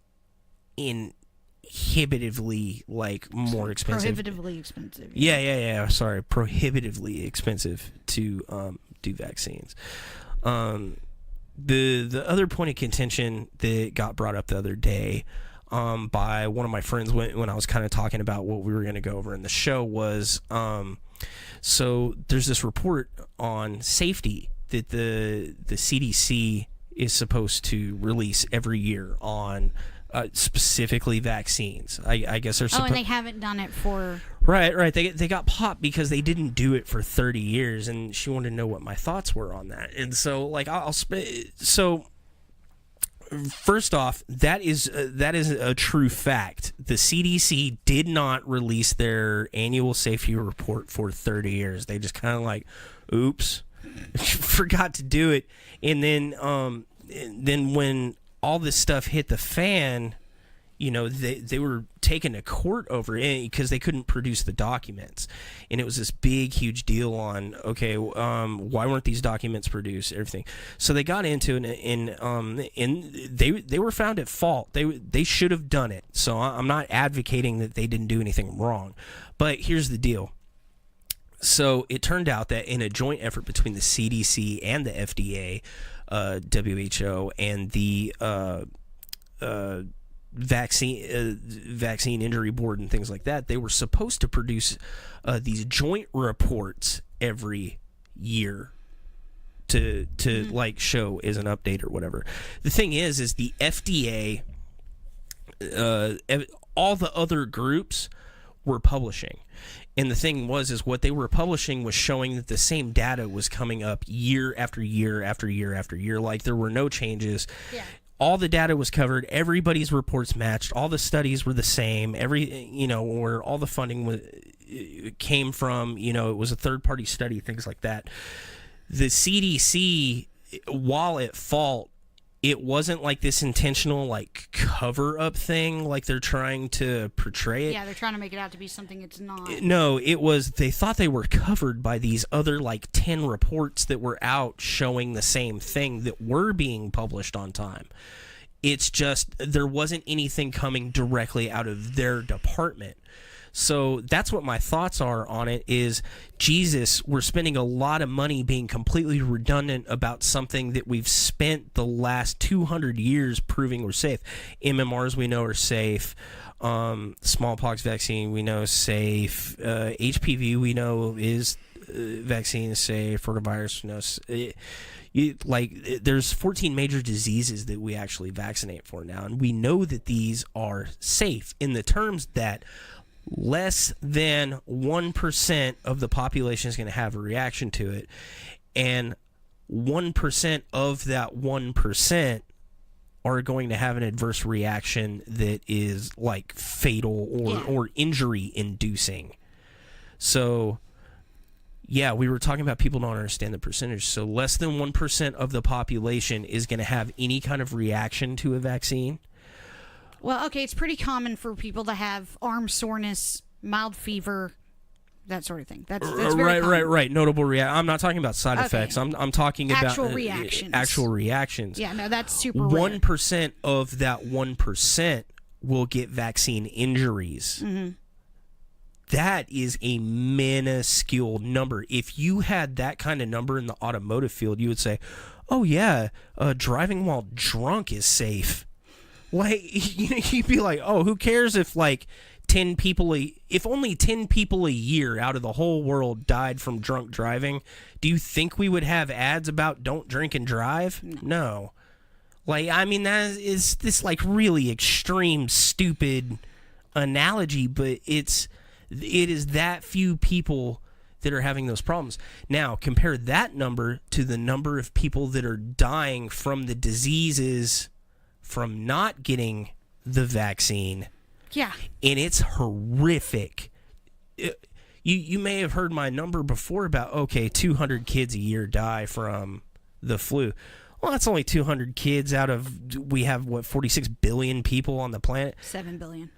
inhibitively like more expensive. Prohibitively expensive. Yeah. Sorry, prohibitively expensive to do vaccines. The other point of contention that got brought up the other day by one of my friends when I was kind of talking about what we were going to go over in the show was so there's this report on safety that the CDC is supposed to release every year on specifically vaccines. I guess they're and they haven't done it for right. They got popped because they didn't do it for 30 years, and she wanted to know what my thoughts were on that. And so, like, so first off, that is a true fact. The CDC did not release their annual safety report for 30 years. They just kind of like, oops, forgot to do it, and then when all this stuff hit the fan, you know, they were taken to court over it because they couldn't produce the documents, and it was this big, huge deal on why weren't these documents produced, everything. So they got into it, and they were found at fault. They should have done it. So I'm not advocating that they didn't do anything wrong, but here's the deal. So it turned out that in a joint effort between the CDC and the FDA, WHO, and the vaccine injury board and things like that, they were supposed to produce these joint reports every year to like show as an update or whatever. The thing is the FDA, all the other groups were publishing. And the thing is what they were publishing was showing that the same data was coming up year after year after year after year. Like there were no changes. Yeah. All the data was covered. Everybody's reports matched. All the studies were the same. Where all the funding came from, it was a third-party study, things like that. The CDC, while at fault, it wasn't like this intentional like cover-up thing like they're trying to portray it. Yeah, they're trying to make it out to be something it's not. No, it was they thought they were covered by these other like 10 reports that were out showing the same thing that were being published on time. It's just there wasn't anything coming directly out of their department. So that's what my thoughts are on it is, Jesus, we're spending a lot of money being completely redundant about something that we've spent the last 200 years proving we're safe. MMRs we know are safe. Smallpox vaccine we know is safe. HPV we know is vaccine is safe. Rotavirus there's 14 major diseases that we actually vaccinate for now, and we know that these are safe in the terms that less than 1% of the population is going to have a reaction to it. And 1% of that 1% are going to have an adverse reaction that is like fatal or injury inducing. So, yeah, we were talking about people don't understand the percentage. So less than 1% of the population is going to have any kind of reaction to a vaccine. Well, okay, it's pretty common for people to have arm soreness, mild fever, that sort of thing. That's very common. Right. Notable reaction. I'm not talking about side effects. I'm talking about actual reactions. Actual reactions. Yeah, no, that's super rare. 1% of that 1% will get vaccine injuries. Mm-hmm. That is a minuscule number. If you had that kind of number in the automotive field, you would say, "Oh yeah, driving while drunk is safe." Like, you'd be like, "Oh, who cares if like 10 people if only 10 people a year out of the whole world died from drunk driving, do you think we would have ads about don't drink and drive?" No. Like, I mean, that is this like really extreme stupid analogy, but it is that few people that are having those problems. Now, compare that number to the number of people that are dying from the diseases from not getting the vaccine. Yeah. And it's horrific. You may have heard my number before about, 200 kids a year die from the flu. Well, that's only 200 kids out of, we have, 46 billion people on the planet? 7 billion.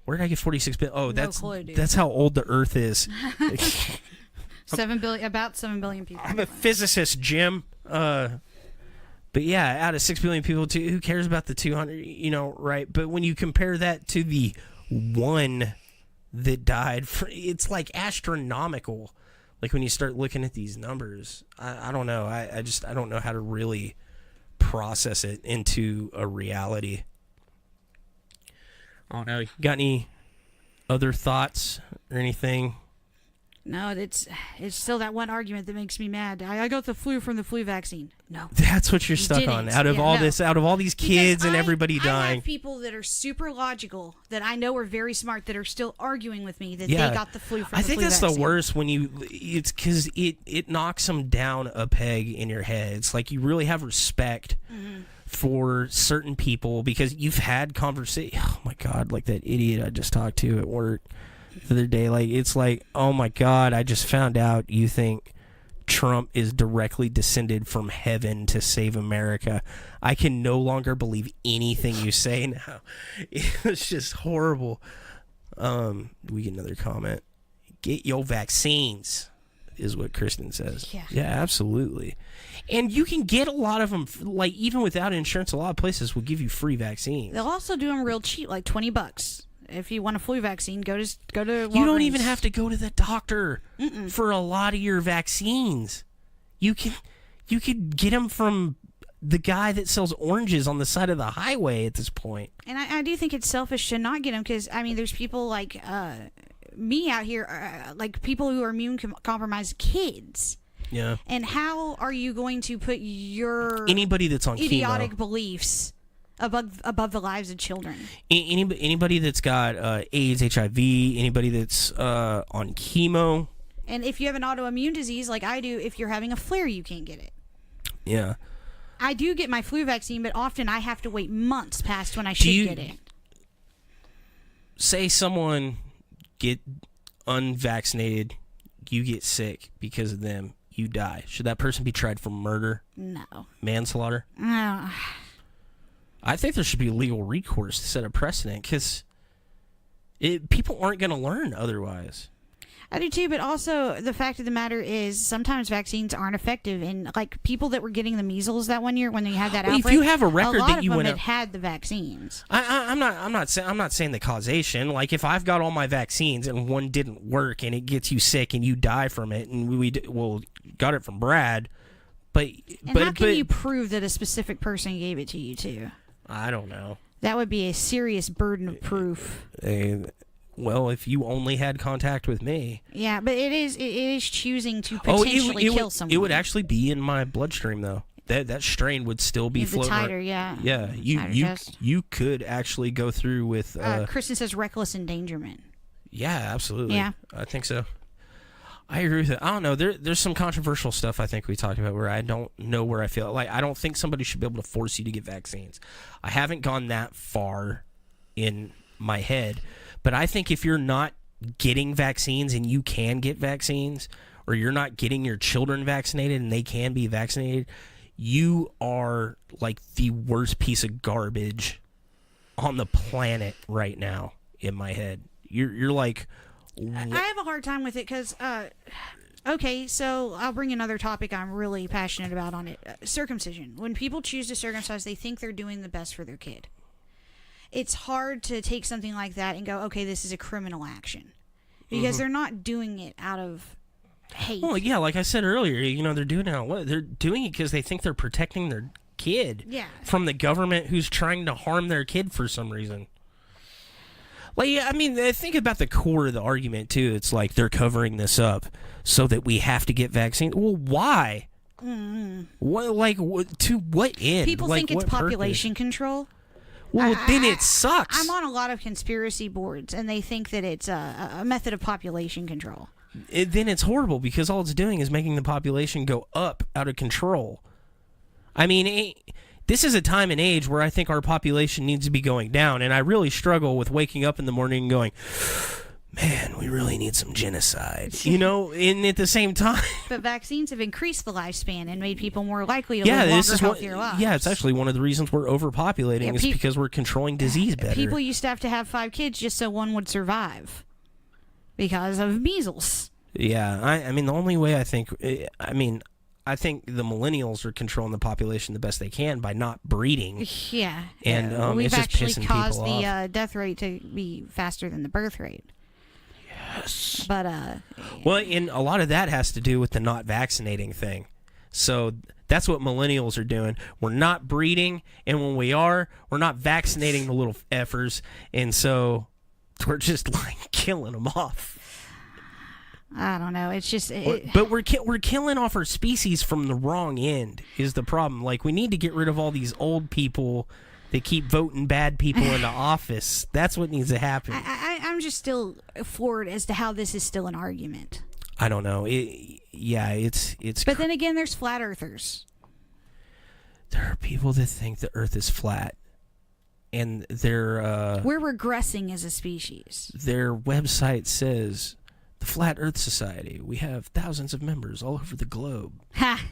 Where did I get 46 billion? Oh, No clue, dude. That's how old the Earth is. 7 billion, about 7 billion people. I'm a physicist, Jim. But yeah, out of 6 billion people, who cares about the 200, right? But when you compare that to the one that died, it's like astronomical. Like when you start looking at these numbers, I don't know. I don't know how to really process it into a reality. I don't know. You got any other thoughts or anything? No, it's still that one argument that makes me mad. I got the flu from the flu vaccine. No. That's what you're stuck on. Out of all these kids because and everybody dying. I have people that are super logical that I know are very smart that are still arguing with me that they got the flu from the flu vaccine. I think that's the worst when it's because it knocks them down a peg in your head. It's like you really have respect for certain people because you've had conversation. Oh my God, like that idiot I just talked to at work the other day. Like, it's like, oh my God, I just found out you think Trump is directly descended from heaven to save America. I can no longer believe anything you say now. It's just horrible. We get another comment. Get your vaccines, is what Kristen says. Yeah, absolutely. And you can get a lot of them, like, even without insurance, a lot of places will give you free vaccines. They'll also do them real cheap, like $20. If you want a flu vaccine, go to Walgreens. You don't even have to go to the doctor for a lot of your vaccines. You could get them from the guy that sells oranges on the side of the highway at this point. And I do think it's selfish to not get them because, I mean, there's people like me out here, like people who are immune compromised kids. Yeah. And how are you going to put your anybody that's on idiotic chemo beliefs above the lives of children? Anybody that's got AIDS, HIV, anybody that's on chemo. And if you have an autoimmune disease like I do, if you're having a flare, you can't get it. Yeah. I do get my flu vaccine, but often I have to wait months past when I should get it. Say someone get unvaccinated, you get sick because of them, you die. Should that person be tried for murder? No. Manslaughter? No. I think there should be legal recourse to set a precedent because people aren't going to learn otherwise. I do too, but also the fact of the matter is sometimes vaccines aren't effective. And like people that were getting the measles that one year when they had that outbreak, if you have a record lot that of you them went had the vaccines. I'm not saying the causation. Like if I've got all my vaccines and one didn't work and it gets you sick and you die from it, and we got it from Brad, but how can you prove that a specific person gave it to you too? I don't know. That would be a serious burden of proof. Well, if you only had contact with me. Yeah, but it is choosing to potentially kill someone. It would actually be in my bloodstream, though. that strain would still be The floating. titer, yeah. Yeah, you could actually go through with. Kristen says reckless endangerment. Yeah, absolutely. Yeah. I think so. I agree with it. I don't know. There's some controversial stuff I think we talked about where I don't know where I feel. Like, I don't think somebody should be able to force you to get vaccines. I haven't gone that far in my head, but I think if you're not getting vaccines and you can get vaccines, or you're not getting your children vaccinated and they can be vaccinated, you are like the worst piece of garbage on the planet right now in my head. You're like... I have a hard time with it because, okay, so I'll bring another topic I'm really passionate about on it. Circumcision. When people choose to circumcise, they think they're doing the best for their kid. It's hard to take something like that and go, okay, this is a criminal action. Because they're not doing it out of hate. Well, yeah, like I said earlier, they're doing it out of what? They're doing it because they think they're protecting their kid from the government who's trying to harm their kid for some reason. Like, I mean, think about the core of the argument, too. It's like they're covering this up so that we have to get vaccines. Well, why? What, to what end? People think it's population control. Well, then it sucks. I'm on a lot of conspiracy boards, and they think that it's a method of population control. Then it's horrible because all it's doing is making the population go up out of control. I mean, this is a time and age where I think our population needs to be going down, and I really struggle with waking up in the morning and going, man, we really need some genocide, and at the same time. But vaccines have increased the lifespan and made people more likely to live longer, healthier lives. Yeah, it's actually one of the reasons we're overpopulating is because we're controlling disease better. People used to have 5 kids just so one would survive because of measles. Yeah, I mean, the only way I think the millennials are controlling the population the best they can by not breeding. Yeah. And we've it's just actually pissing caused people the off. death rate to be faster than the birth rate. Yes. But, well, and a lot of that has to do with the not vaccinating thing. So that's what millennials are doing. We're not breeding, and when we are, we're not vaccinating the little effers, and so we're just like killing them off. I don't know. It's just... But we're killing off our species from the wrong end is the problem. Like, we need to get rid of all these old people that keep voting bad people into office. That's what needs to happen. I'm just still floored as to how this is still an argument. I don't know. It's. But then again, there's flat earthers. There are people that think the Earth is flat, and we're regressing as a species. Their website says the Flat Earth Society. We have thousands of members all over the globe. I'm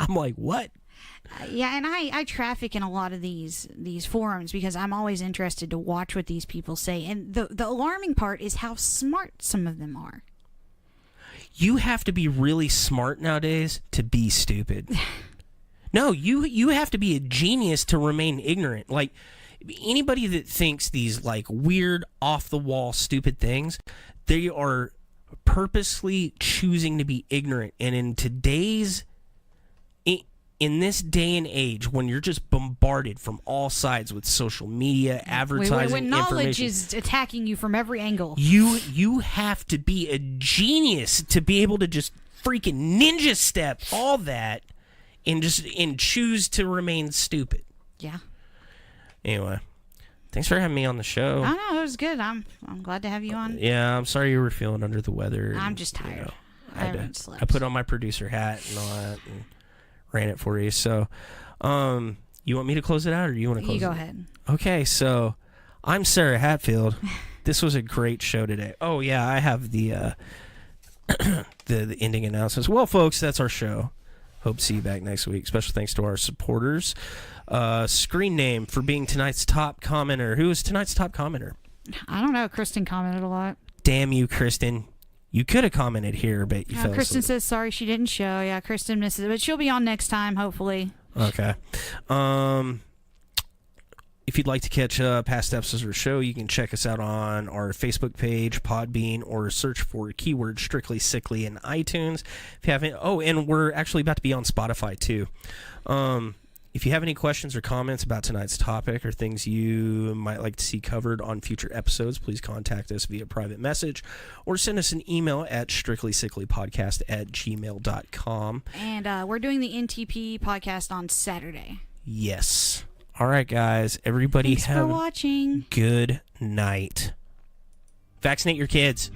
like, what? Yeah, and I traffic in a lot of these forums because I'm always interested to watch what these people say. And the alarming part is how smart some of them are. You have to be really smart nowadays to be stupid. No, you have to be a genius to remain ignorant. Like, anybody that thinks these, like, weird, off-the-wall, stupid things, they are purposely choosing to be ignorant. And in this day and age, when you're just bombarded from all sides with social media, advertising, when knowledge information, is attacking you from every angle, you have to be a genius to be able to just freaking ninja step all that and choose to remain stupid. Yeah. Anyway, thanks for having me on the show. I know, it was good. I'm glad to have you on. Yeah, I'm sorry you were feeling under the weather. I'm just tired. I haven't slept. I put on my producer hat and all that and ran it for you. So, you want me to close it out, or you want to close it? You go ahead. Okay, so I'm Sara Hatfield. This was a great show today. Oh yeah, I have the the ending announcements. Well, folks, that's our show. Hope to see you back next week. Special thanks to our supporters. Screen name for being tonight's top commenter. Who is tonight's top commenter? I don't know. Kristen commented a lot. Damn you, Kristen. You could have commented here, but you fell Kristen asleep. says sorry she didn't show. Yeah, Kristen misses it, but she'll be on next time, hopefully. Okay. If you'd like to catch past episodes of the show, you can check us out on our Facebook page, Podbean, or search for keyword Strictly Sickly in iTunes. If you haven't, and we're actually about to be on Spotify too. If you have any questions or comments about tonight's topic or things you might like to see covered on future episodes, please contact us via private message or send us an email at strictlysicklypodcast@gmail.com. And we're doing the NTP podcast on Saturday. Yes. All right, guys. Everybody Thanks have for watching. good night. Vaccinate your kids.